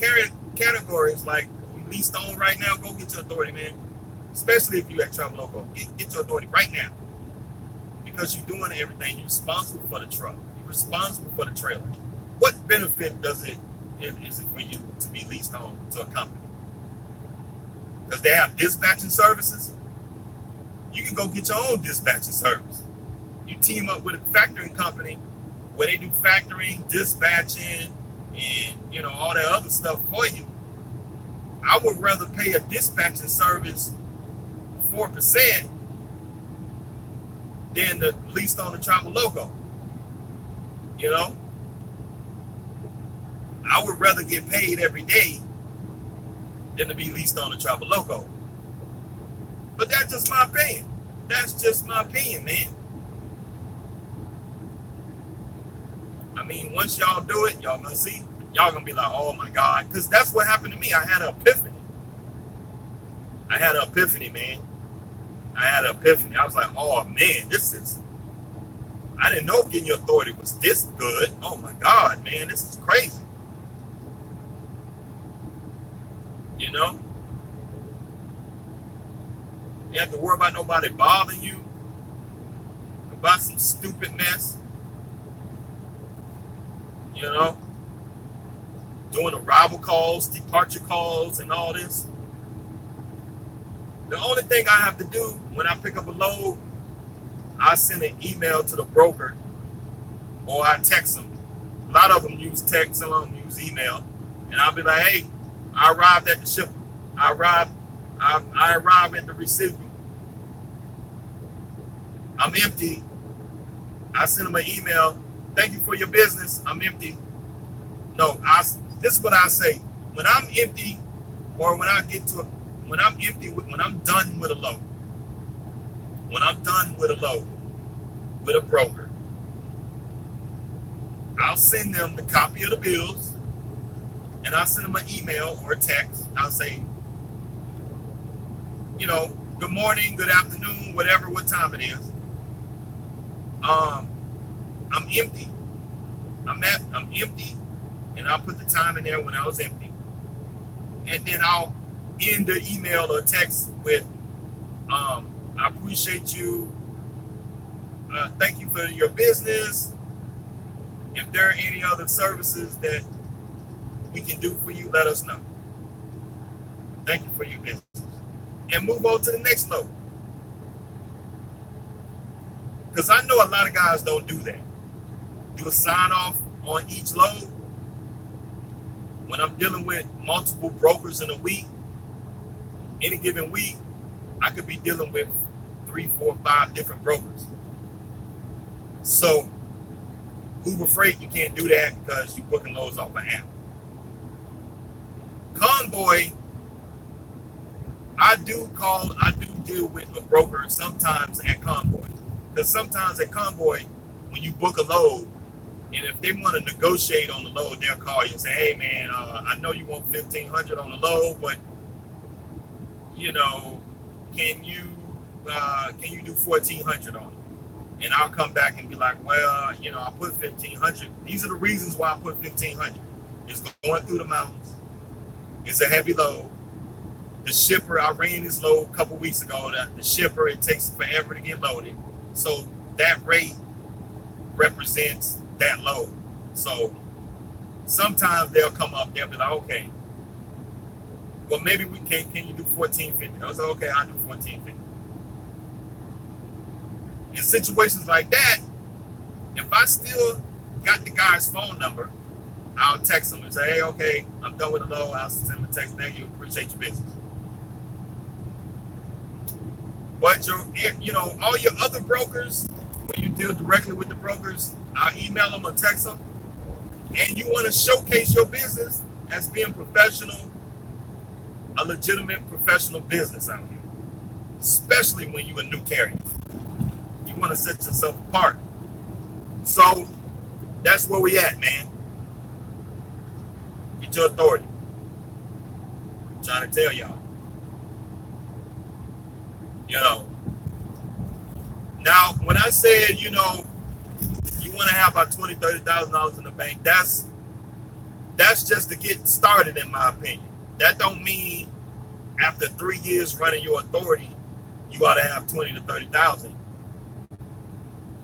categories, like leased on right now, go get your authority, man. Especially if you at Travel Local, get your authority right now. Because you're doing everything. You're responsible for the truck. You're responsible for the trailer. What benefit is it for you to be leased on to a company? Because they have dispatching services. You can go get your own dispatching service. You team up with a factoring company where they do factoring, dispatching, and you know all that other stuff for you. I would rather pay a dispatching service 4% than the leased on the Travel Local. You know, I would rather get paid every day than to be leased on the Travel Local. But that's just my opinion. That's just my opinion, man. I mean, once y'all do it, y'all gonna see. Y'all gonna be like, oh my God. Because that's what happened to me. I had an epiphany. Man. I had an epiphany. I was like, oh man, I didn't know getting your authority was this good. Oh my God, man, this is crazy. You know? You have to worry about nobody bothering you about some stupid mess. You know? Doing arrival calls, departure calls, and all this. The only thing I have to do when I pick up a load, I send an email to the broker or I text them. A lot of them use text, some of them use email. And I'll be like, hey, I arrived at the ship. I arrived at the receiving. I'm empty. I send them an email. Thank you for your business. I'm empty. No, this is what I say. When I'm empty, or when I'm done with a load, with a broker, I'll send them the copy of the bills, and I'll send them an email or a text. I'll say, you know, good morning, good afternoon, whatever, what time it is. I'm empty. I'm empty. And I'll put the time in there when I was empty. And then I'll end the email or text with, I appreciate you. Thank you for your business. If there are any other services that we can do for you, let us know. Thank you for your business. And move on to the next load. Because I know a lot of guys don't do that. Do a sign off on each load. When I'm dealing with multiple brokers in a week, any given week, I could be dealing with 3, 4, 5 different brokers. So, Uber Freight, you can't do that because you're booking loads off an app. Convoy, I do deal with a broker sometimes at Convoy. Because sometimes at Convoy, when you book a load, and if they want to negotiate on the load, they'll call you and say, hey man, I know you want $1,500 on the load, but you know, can you do $1,400 on it? And I'll come back and be like, well, you know, I put $1,500. These are the reasons why I put $1,500. It's going through the mountains. It's a heavy load. The shipper, I ran this load a couple weeks ago. The shipper, it takes forever to get loaded. So that rate represents that load. So sometimes they'll come up, they'll be like, okay, well, maybe we can you do $1,450? I was like, okay, I'll do $1,450. In situations like that, if I still got the guy's phone number, I'll text him and say, hey, okay, I'm done with the load. I'll send him a text. Thank you. Appreciate your business. But you know, all your other brokers, when you deal directly with the brokers, I'll email them or text them. And you want to showcase your business as being professional, a legitimate professional business out here, especially when you're a new carrier. You want to set yourself apart. So that's where we at, man. Get your authority. I'm trying to tell y'all. You know. Now, when I said, you know, you want to have about $20,000, $30,000 in the bank, that's just to get started, in my opinion. That don't mean after 3 years running your authority, you ought to have 20 to 30,000.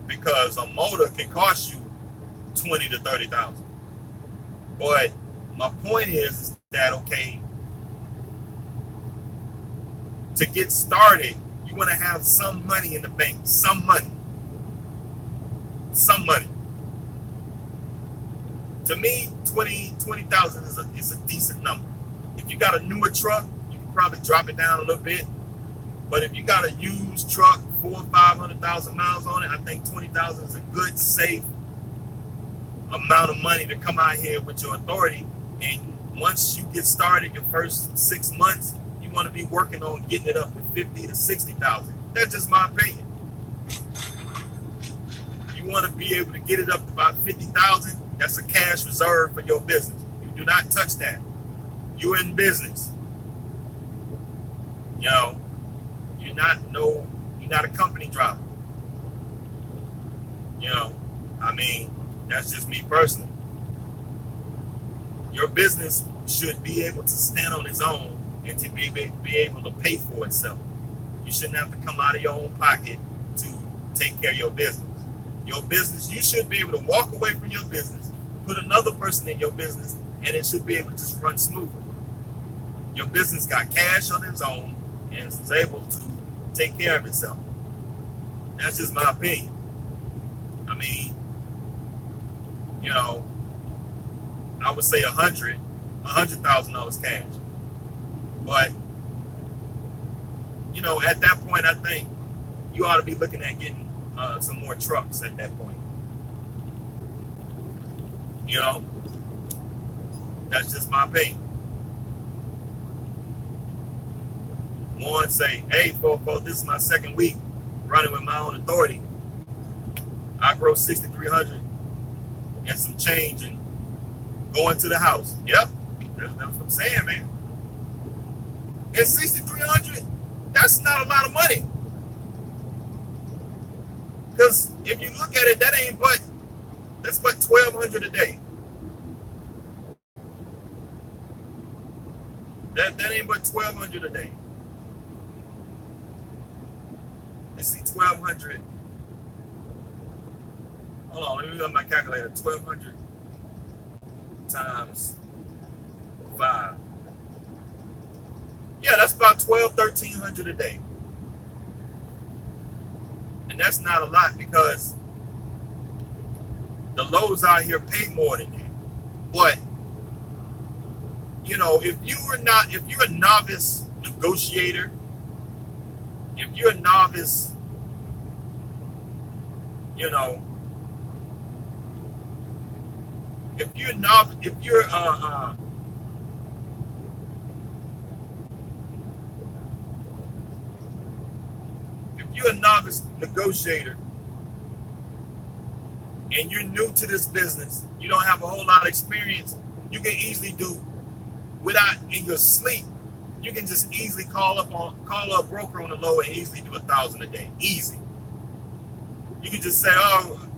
Because a motor can cost you 20 to 30,000. But my point is that, okay, to get started, you want to have some money in the bank, some money. To me, 20,000 is a decent number. If you got a newer truck, you can probably drop it down a little bit. But if you got a used truck, 400,000 or 500,000 miles on it, I think 20,000 is a good, safe amount of money to come out here with your authority. And once you get started, your first 6 months, you want to be working on getting it up to 50 to 60,000. That's just my opinion. You want to be able to get it up to about 50,000. That's a cash reserve for your business. You do not touch that. You're in business. You know, you're not a company driver. You know, I mean, that's just me personally. Your business should be able to stand on its own and to be able to pay for itself. You shouldn't have to come out of your own pocket to take care of your business. Your business, you should be able to walk away from your business, put another person in your business, and it should be able to just run smoothly. Your business got cash on its own and is able to take care of itself. That's just my opinion. I mean, you know, I would say $100,000 cash. But, you know, at that point, I think you ought to be looking at getting some more trucks at that point. You know, that's just my opinion. One say, hey, folks, this is my second week running with my own authority. I grow 6,300 and some change and going to the house. Yep, that's what I'm saying, man. And 6,300, that's not a lot of money. Because if you look at it, that's but $1,200 a day. That ain't but $1,200 a day. Let's see, 1,200. Hold on, let me look at my calculator. 1,200 times 5. Yeah, that's about $1,200, $1,300 a day. And that's not a lot because the loads out here pay more than that. But, you know, if you're a novice negotiator, if you're a novice, you know, if you're a novice negotiator and you're new to this business, you don't have a whole lot of experience, you can easily do without in your sleep. You can just easily call up a broker on the low and easily do 1,000 a day. Easy. You can just say, oh,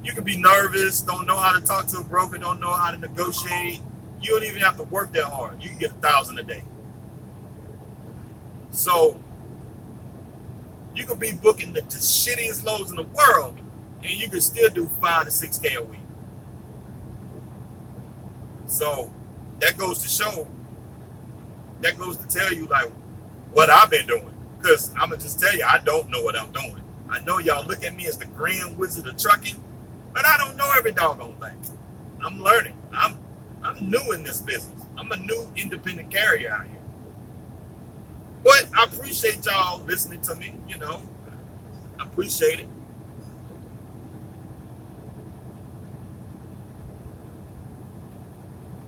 you can be nervous, don't know how to talk to a broker, don't know how to negotiate. You don't even have to work that hard. You can get 1,000 a day. So you could be booking the shittiest loads in the world and you can still do 5 to 6K a week. So that goes to show, that goes to tell you like what I've been doing. Because I'm going to just tell you, I don't know what I'm doing. I know y'all look at me as the grand wizard of trucking, but I don't know every doggone thing. I'm learning. I'm new in this business. I'm a new independent carrier out here. But I appreciate y'all listening to me, you know. I appreciate it.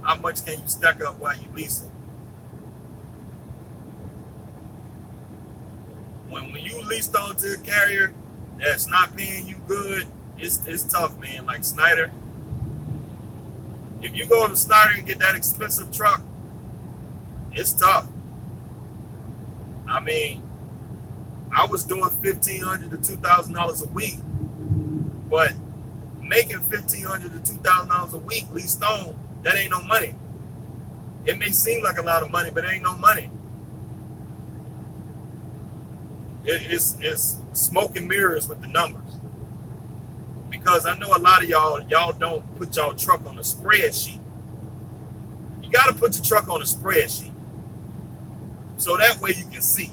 How much can you stack up while you leasing? When you leased onto a carrier that's not paying you good, it's tough, man. Like Snyder. If you go to Snyder and get that expensive truck, it's tough. I mean, I was doing $1,500 to $2,000 a week, but making $1,500 to $2,000 a week leased on, that ain't no money. It may seem like a lot of money, but it ain't no money. It's smoke and mirrors with the numbers. Because I know a lot of y'all don't put y'all truck on a spreadsheet. You got to put your truck on a spreadsheet. So that way you can see.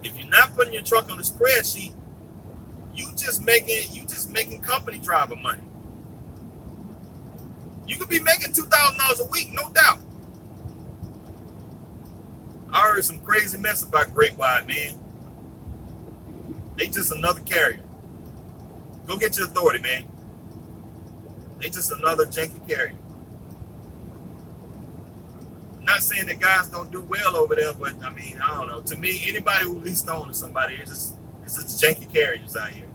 If you're not putting your truck on a spreadsheet, you just making company driver money. You could be making $2,000 a week, no doubt. I heard some crazy mess about Great Wide, man. They just another carrier. Go get your authority, man. They just another janky carrier. Not saying that guys don't do well over there, but I mean, I don't know. To me, anybody who leased on to somebody, it's just janky carriers out here.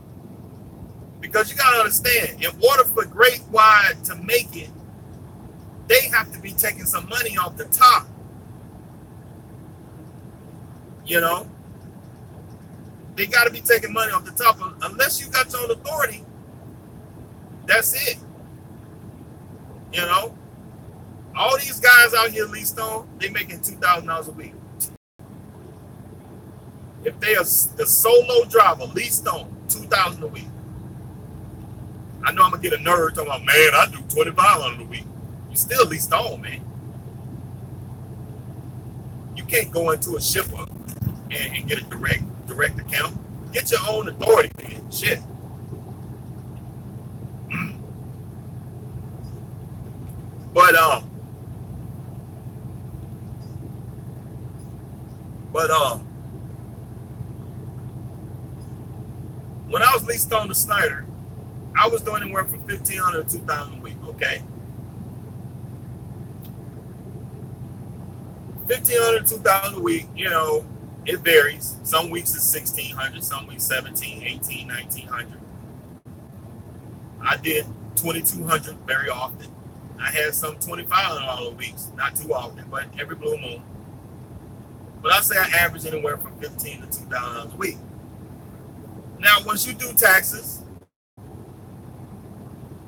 Because you gotta understand, in order for Great Wide to make it, they have to be taking some money off the top. You know? They got to be taking money off the top. Unless you got your own authority, that's it. You know? All these guys out here leased on, they making $2,000 a week. If they are the solo driver leased on, $2,000 a week. I know I'm going to get a nerd talking about, man, I do $2,500 a week. You still leased on, man. You can't go into a shipper and get a direct account. Get your own authority, man. Shit. When I was leased on to Snyder, I was doing anywhere from $1,500 to $2,000 a week, okay? $1,500 to $2,000 a week, you know, it varies. Some weeks it's $1,600, some weeks $1,700, $1,800, $1,900. I did $2,200 very often. I had some $2,500 weeks, not too often, but every blue moon. But I say I average anywhere from $1,500 to $2,000 a week. Now, once you do taxes,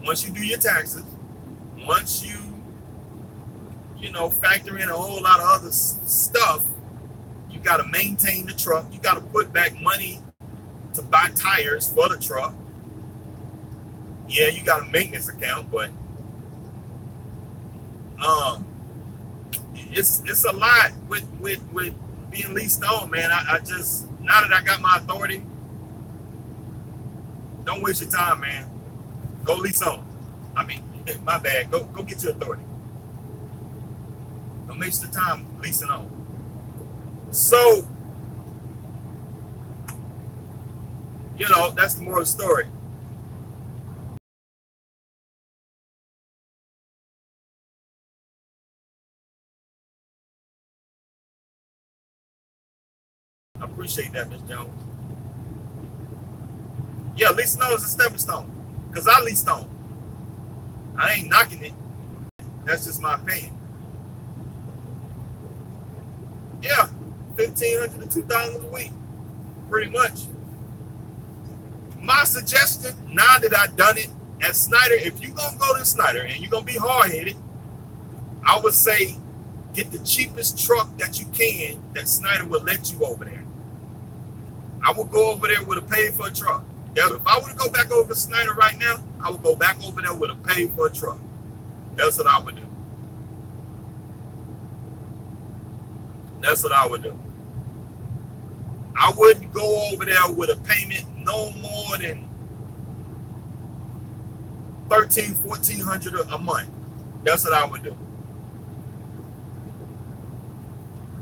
once you do your taxes, once you factor in a whole lot of other stuff, you got to maintain the truck. You got to put back money to buy tires for the truck. Yeah, you got a maintenance account, but it's a lot with being leased on, man. I just now that I got my authority, don't waste your time, man. Go lease on. I mean, my bad. Go get your authority. Don't waste your time leasing on. So, you know, that's the moral of the story. I appreciate that, Ms. Jones. Yeah, leasing on is a stepping stone. Because I leased on. I ain't knocking it. That's just my opinion. Yeah, $1,500 to $2,000 a week. Pretty much. My suggestion, now that I've done it at Snyder, if you're going to go to Snyder and you're going to be hard-headed, I would say get the cheapest truck that you can that Snyder will let you over there. I would go over there with a paid for a truck. If I were to go back over to Snyder right now, I would go back over there with a paid for a truck. That's what I would do. That's what I would do. I wouldn't go over there with a payment no more than $1,300, $1,400 a month. That's what I would do.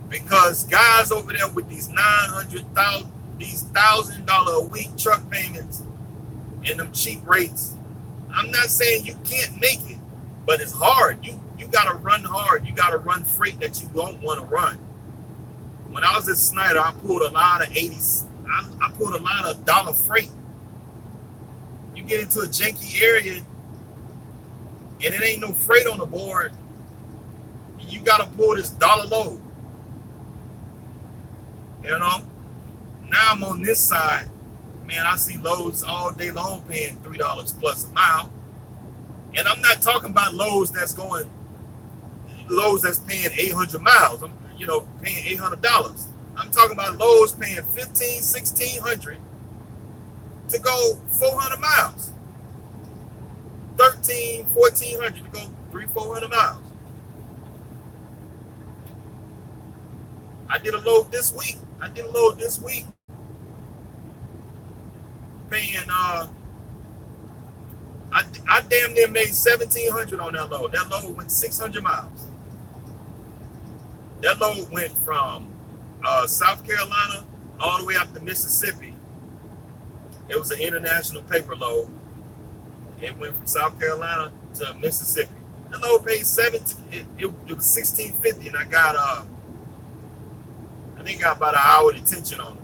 Because guys over there with these $900,000, these $1,000 a week truck payments and them cheap rates, I'm not saying you can't make it, but it's hard. You got to run hard. You got to run freight that you don't want to run. When I was at Snyder, I pulled a lot of 80s. I pulled a lot of dollar freight. You get into a janky area and it ain't no freight on the board. You got to pull this dollar load. You know? Now I'm on this side. Man, I see loads all day long paying $3 plus a mile. And I'm not talking about loads that's paying 800 miles. I'm, paying $800. I'm talking about loads paying $1,500, $1,600 to go 400 miles. $1,300, $1,400 to go 300, 400 miles. I did a load this week. Paying I damn near made $1,700 on that load. That load went 600 miles. That load went from South Carolina all the way up to Mississippi. It was an international paper load. It went from South Carolina to Mississippi. The load paid it was $1,650, and I got about an hour detention on it.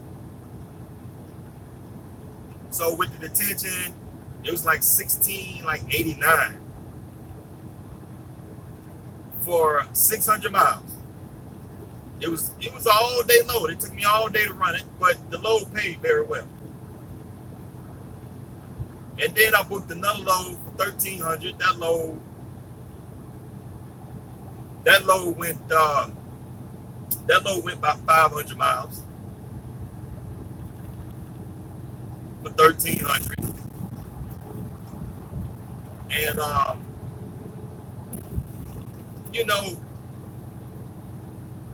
So with the detention, it was like $16.89 for 600 miles. It was an all day load. It took me all day to run it, but the load paid very well. And then I booked another load for $1,300. That load went about 500 miles for $1,300. And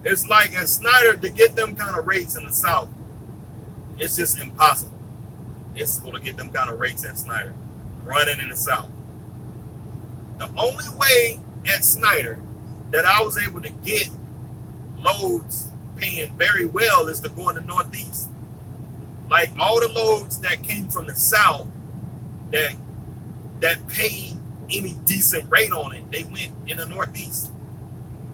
it's like at Snyder, to get them kind of rates in the South, it's just impossible. It's going to get them kind of rates at Snyder running in the South. The only way at Snyder that I was able to get loads paying very well is to go in the Northeast. Like all the loads that came from the South that paid any decent rate on it, they went in the Northeast.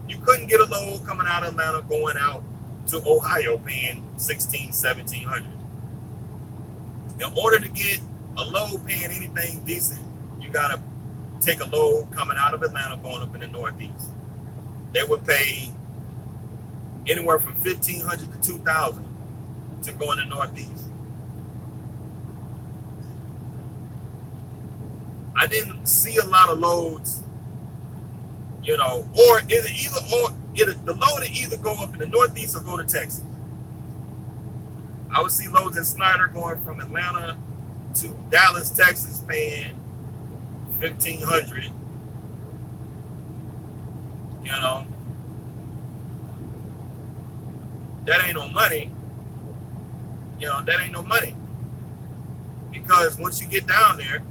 You couldn't get a load coming out of Atlanta going out to Ohio paying $1,600, $1,700. In order to get a load paying anything decent, you gotta take a load coming out of Atlanta going up in the Northeast. They would pay anywhere from $1,500 to $2,000 to go in the Northeast. I didn't see a lot of loads, or the load would either go up in the Northeast or go to Texas. I would see loads in Snyder going from Atlanta to Dallas, Texas, paying $1,500. That ain't no money. You know, that ain't no money. Because once you get down there,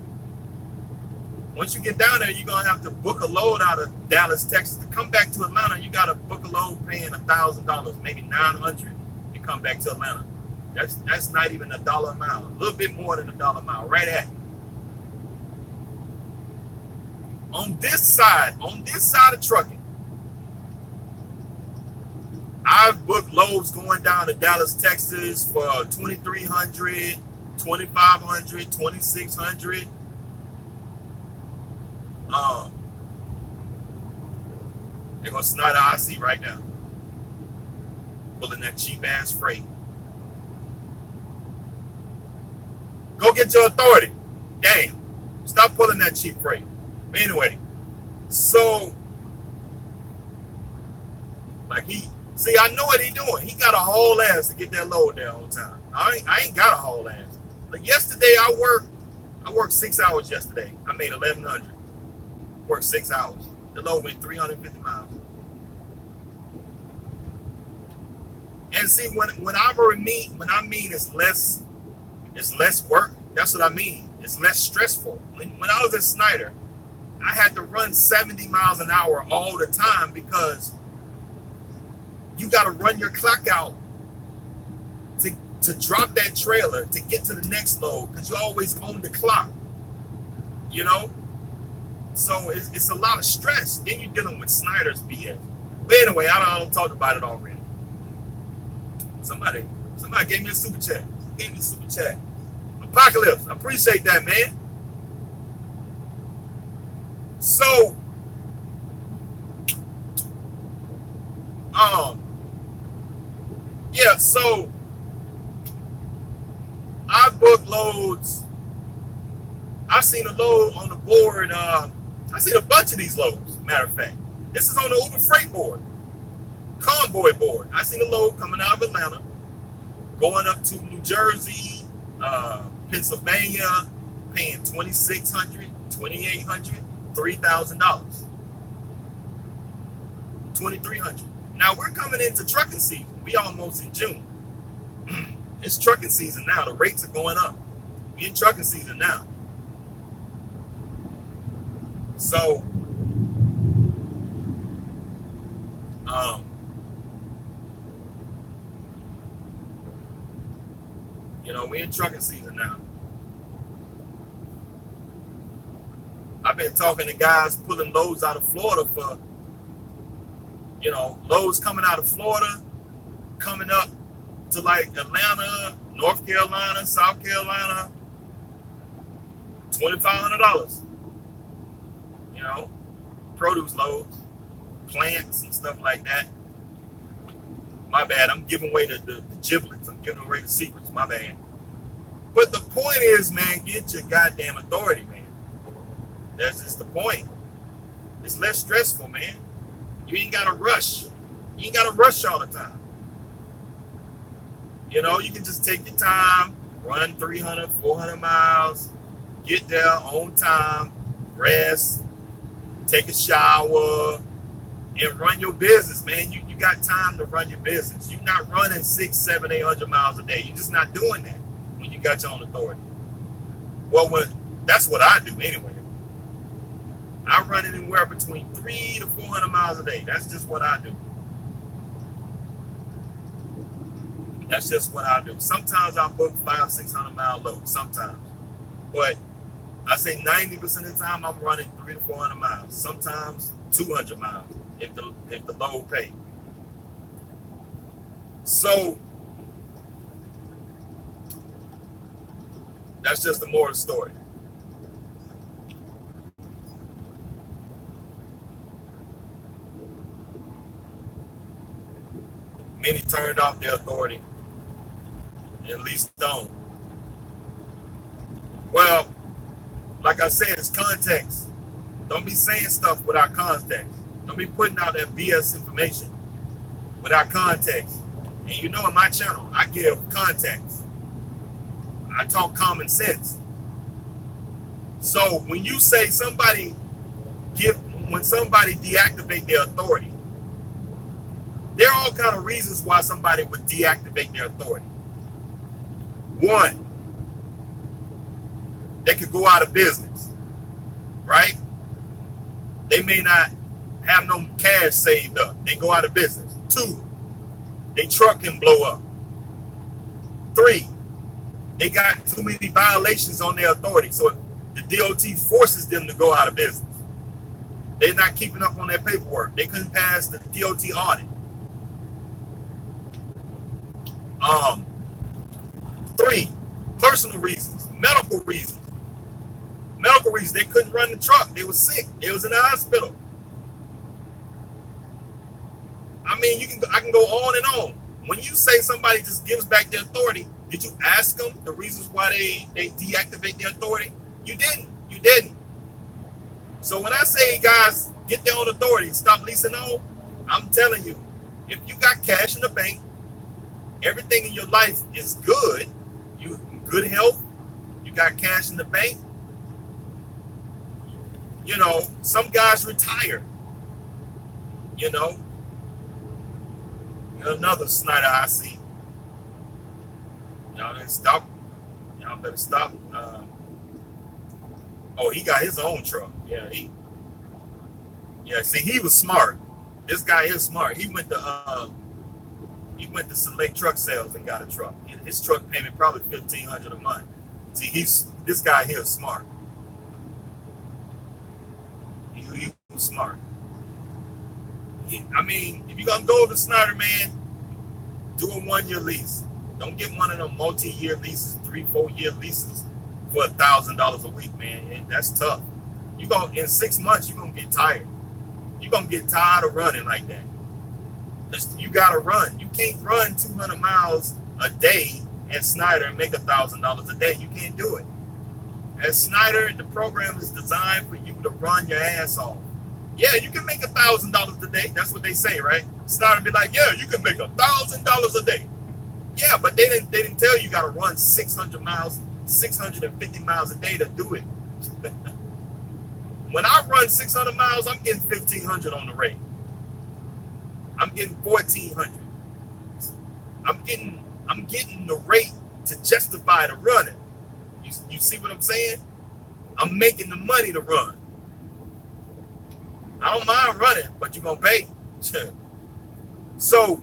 you're gonna have to book a load out of Dallas, Texas to come back to Atlanta. You gotta book a load paying $1,000, maybe $900 to come back to Atlanta. That's not even $1 a mile. A little bit more than $1 a mile, right at. On this side of trucking, I've booked loads going down to Dallas, Texas for $2,300, $2,500, $2,600. They're gonna snide IC right now, pulling that cheap ass freight. Go get your authority. Damn, stop pulling that cheap freight. But anyway, so like I know what he doing. He got a whole ass to get that load there on time. I ain't got a whole ass. Like yesterday, I worked 6 hours yesterday. I made $1,100. Worked 6 hours. The load went 350 miles. And see, when I mean it's less work. That's what I mean. It's less stressful. When I was at Snyder, I had to run 70 miles an hour all the time because you got to run your clock out to drop that trailer to get to the next load because you always own the clock, you know? So it's a lot of stress. Then you're dealing with Snyder's BS. But anyway, I don't talk about it already. Somebody gave me a super chat. Apocalypse, I appreciate that, man. So, yeah, so I booked loads. I seen a load on the board. I seen a bunch of these loads, matter of fact. This is on the Uber Freight board, Convoy board. I seen a load coming out of Atlanta, going up to New Jersey, Pennsylvania, paying $2,600, $2,800, $3,000, $2,300. Now we're coming into trucking season. We almost in June. It's trucking season now. The rates are going up. We in trucking season now. So, you know, we in trucking season now. I've been talking to guys pulling loads out of Florida for, you know, loads coming out of Florida, coming up to like Atlanta, North Carolina, South Carolina, $2,500. You know, produce loads, plants and stuff like that. My bad, I'm giving away the giblets. I'm giving away the secrets, my bad. But the point is, man, get your goddamn authority, man. That's just the point. It's less stressful, man. You ain't got to rush. You ain't got to rush all the time. You know, you can just take your time, run 300, 400 miles, get there on time, rest, take a shower, and run your business, man. You got time to run your business. You're not running 600, 700, 800 miles a day. You're just not doing that when you got your own authority. Well, that's what I do anyway. I run anywhere between 300 to 400 miles a day. That's just what I do. That's just what I do. Sometimes I book 500, 600 mile loads. Sometimes, but I say 90% of the time I'm running 300 to 400 miles. Sometimes 200 miles if the load pay. So that's just the moral of the story. Many turned off their authority, at least don't. Well, like I said, it's context. Don't be saying stuff without context. Don't be putting out that BS information without context. And you know, in my channel, I give context. I talk common sense. So when you say when somebody deactivate their authority, there are all kind of reasons why somebody would deactivate their authority. One, they could go out of business, right? They may not have no cash saved up. They go out of business. Two, their truck can blow up. Three, they got too many violations on their authority. So the DOT forces them to go out of business. They're not keeping up on their paperwork. They couldn't pass the DOT audit. Three, personal reasons, medical reasons. Medical reasons, they couldn't run the truck. They were sick. They was in the hospital. I mean, I can go on and on. When you say somebody just gives back their authority, did you ask them the reasons why they deactivate their authority? You didn't. You didn't. So when I say, guys, get their own authority, stop leasing on, I'm telling you, if you got cash in the bank, everything in your life is good, you good health, you got cash in the bank, you know, some guys retire, you know. Another Snyder I see. Y'all better stop. Y'all better stop. Oh, he got his own truck. Yeah, see, he was smart. This guy is smart. He went to Select Truck Sales and got a truck. His truck payment probably $1,500 a month. See, this guy here is smart. He was smart. I mean, if you're gonna go to Snyder, man, do a 1-year lease. Don't get one of them multi-year leases, 3-4 year leases for $1,000 a week, man. And that's tough. In 6 months, you're gonna get tired. You're gonna get tired of running like that. You gotta run. You can't run 200 miles a day at Snyder and make $1,000 a day. You can't do it. At Snyder, the program is designed for you to run your ass off. Yeah, you can make $1,000 a day. That's what they say, right? Snyder be like, yeah, you can make $1,000 a day. Yeah, but they didn't tell you got to run 600 miles, 650 miles a day to do it. When I run 600 miles, I'm getting 1,500 on the rate. I'm getting 1,400. I'm getting the rate to justify the running. You see what I'm saying? I'm making the money to run. I don't mind running, but you're going to pay. So,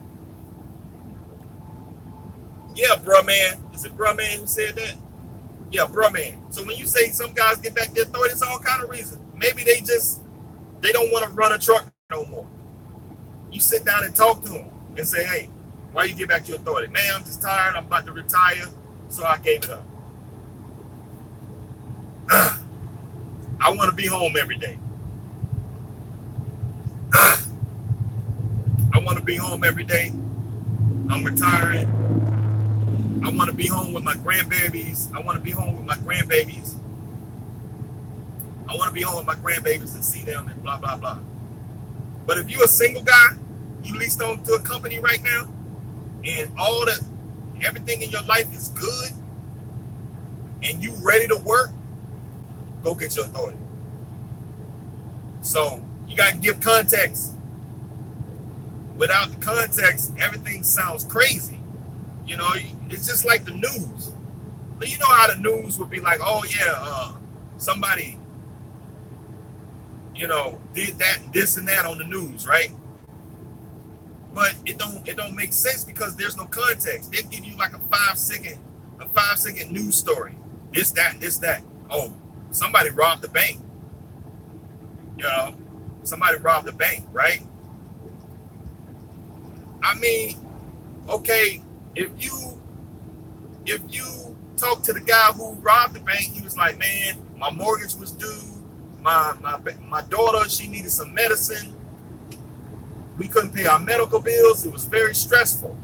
yeah, bruh man. Is it bruh man who said that? Yeah, bruh man. So when you say some guys get back their authority, it's all kind of reasons. Maybe they don't want to run a truck no more. You sit down and talk to them and say, hey, why you get back your authority? Man, I'm just tired. I'm about to retire, so I gave it up. I want to be home every day. I want to be home every day. I'm retiring. I want to be home with my grandbabies. I want to be home with my grandbabies. I want to be home with my grandbabies and see them and blah, blah, blah. But if you're a single guy, you leased on to a company right now, and everything in your life is good, and you ready to work, go get your authority. So you got to give context. Without the context, everything sounds crazy. You know, it's just like the news. But you know how the news would be like, oh yeah, somebody, you know, did that, this and that on the news, right? But it don't make sense because there's no context. They give you like a 5-second news story. This, that. Oh, somebody robbed the bank. You know, somebody robbed the bank, right? I mean, okay, if you talk to the guy who robbed the bank, he was like, man, my mortgage was due. My daughter, she needed some medicine. We couldn't pay our medical bills. It was very stressful.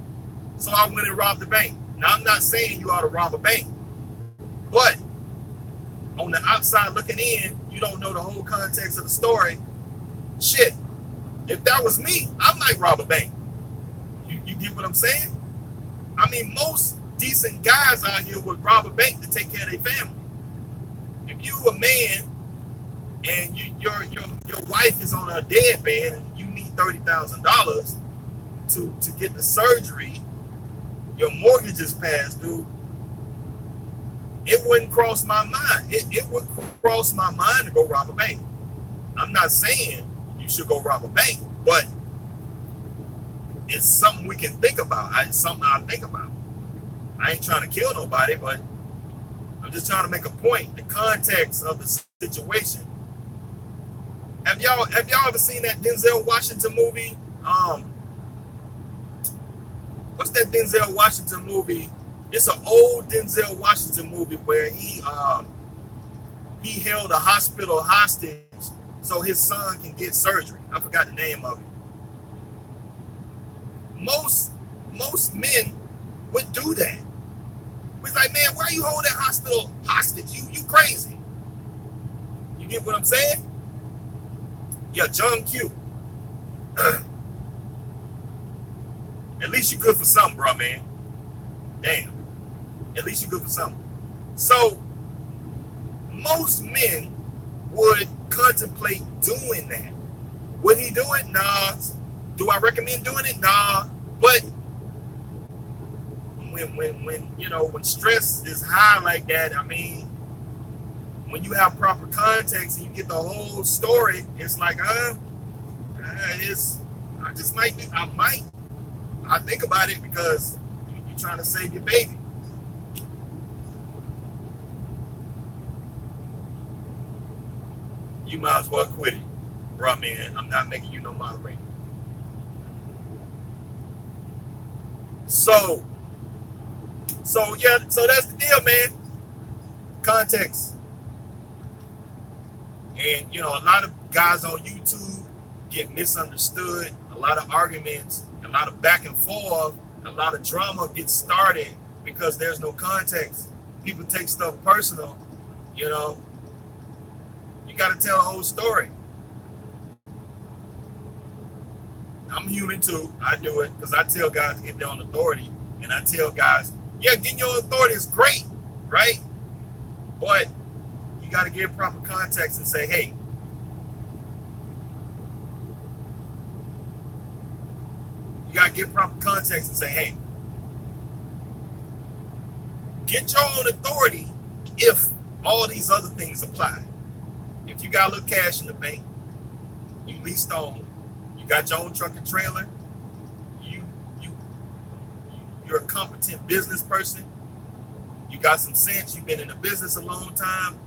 So I went and robbed the bank. Now, I'm not saying you ought to rob a bank, but on the outside looking in, you don't know the whole context of the story. Shit, if that was me, I might rob a bank. You get what I'm saying? I mean, most decent guys out here would rob a bank to take care of their family. If you a man and your wife is on her deathbed and you need $30,000 to get the surgery, your mortgage is past due, it wouldn't cross my mind. It would cross my mind to go rob a bank. I'm not saying you should go rob a bank, but it's something we can think about. It's something I think about. I ain't trying to kill nobody, but I'm just trying to make a point. The context of the situation. Have y'all ever seen that Denzel Washington movie? What's that Denzel Washington movie? It's an old Denzel Washington movie where he held a hospital hostage so his son can get surgery. I forgot the name of it. Most men would do that. It's like, man, why you hold that hospital hostage? You crazy. You get what I'm saying? Yeah, John Q. At least you good for something, bro, man. Damn. At least you good for something. So, most men would contemplate doing that. Would he do it? Nah. Do I recommend doing it? Nah. But when stress is high like that, I mean, when you have proper context and you get the whole story, it's like, I think about it because you're trying to save your baby. You might as well quit it. Bro, man, I'm not making you no moderator. So that's the deal, man. Context. And, a lot of guys on YouTube get misunderstood. A lot of arguments, a lot of back and forth, a lot of drama gets started because there's no context. People take stuff personal, You got to tell the whole story. I'm human too. I do it because I tell guys to get their own authority. And I tell guys, yeah, getting your authority is great, right? But you got to give proper context and say, hey, you got to give proper context and say, hey, get your own authority if all these other things apply. If you got a little cash in the bank, you leased on, you got your own truck and trailer, you're a competent business person, you got some sense, you've been in the business a long time.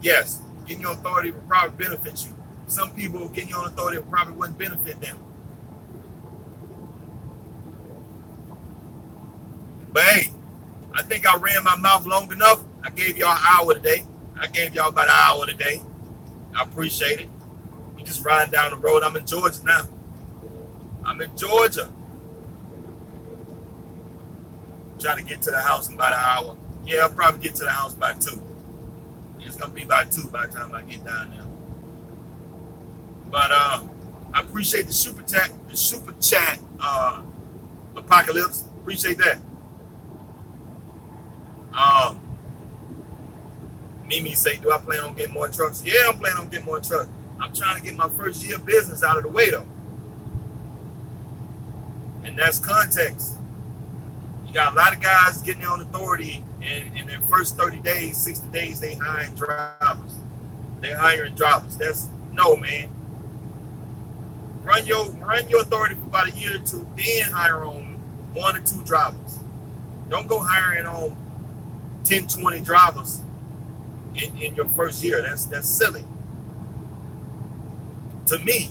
Yes, getting your authority will probably benefit you. Some people getting your own authority probably wouldn't benefit them. But hey, I think I ran my mouth long enough. I gave y'all an hour today. I gave y'all about an hour today. I appreciate it. We just riding down the road. I'm in Georgia now. I'm in Georgia. Trying to get to the house in about an hour. Yeah, I'll probably get to the house by 2. It's gonna be by 2 by the time I get down there. But I appreciate the super chat, Apocalypse. Appreciate that. Mimi say, do I plan on getting more trucks? Yeah, I'm planning on getting more trucks. I'm trying to get my first year of business out of the way though. And that's context. You got a lot of guys getting their own authority, and in their first 30 days, 60 days, they hiring drivers. They're hiring drivers. That's no, man. Run your authority for about a year or 2, then hire on 1 or 2 drivers. Don't go hiring on 10, 20 drivers in your first year. That's silly. To me,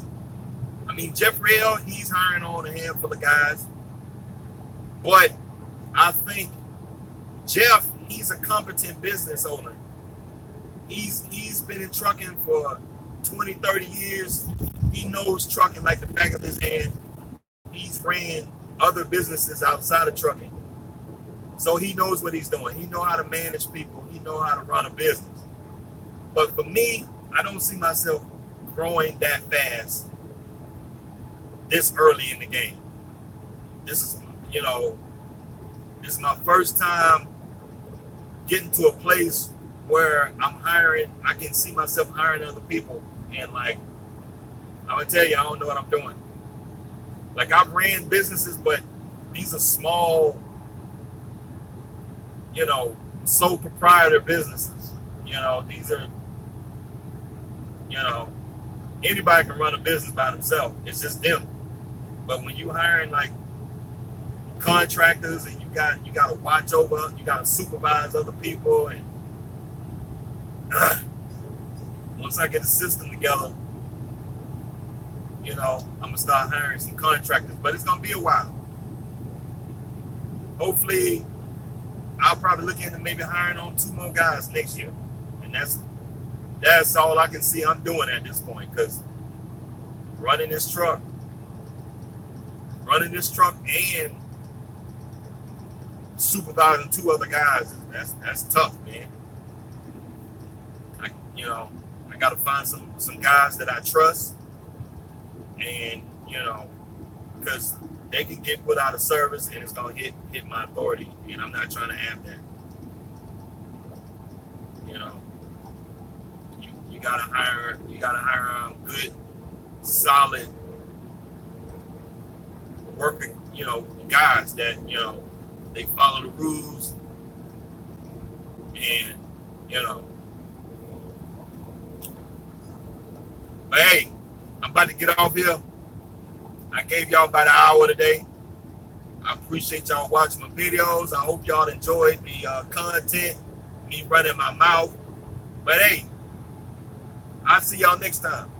I mean, Jeffrey L., he's hiring on a handful of guys. But I think Jeff, he's a competent business owner. He's been in trucking for 20, 30 years. He knows trucking like the back of his hand. He's ran other businesses outside of trucking. So he knows what he's doing. He knows how to manage people. He knows how to run a business. But for me, I don't see myself growing that fast this early in the game. This is, this is my first time getting to a place where I'm hiring. I can see myself hiring other people. And like, I'm going to tell you, I don't know what I'm doing. Like, I've ran businesses, but these are small, you know, sole proprietor businesses. You know, these are, you know, anybody can run a business by themselves. It's just them. But when you hiring like contractors and you got to watch over, you got to supervise other people, and once I get a system together, you know, I'm gonna start hiring some contractors, but it's gonna be a while. Hopefully, I'll probably look into maybe hiring on 2 more guys next year, and that's all I can see I'm doing at this point, because running this truck and supervising 2 other guys, that's tough, man. I gotta find some guys that I trust, and you know, because they can get put out of service and it's gonna hit my authority, and I'm not trying to have that. You know, you gotta hire good, solid working, you know, guys that, you know, they follow the rules, and you know. But hey, I'm about to get off here. I gave y'all about an hour today. I appreciate y'all watching my videos. I hope y'all enjoyed the content, me running my mouth. But hey, I'll see y'all next time.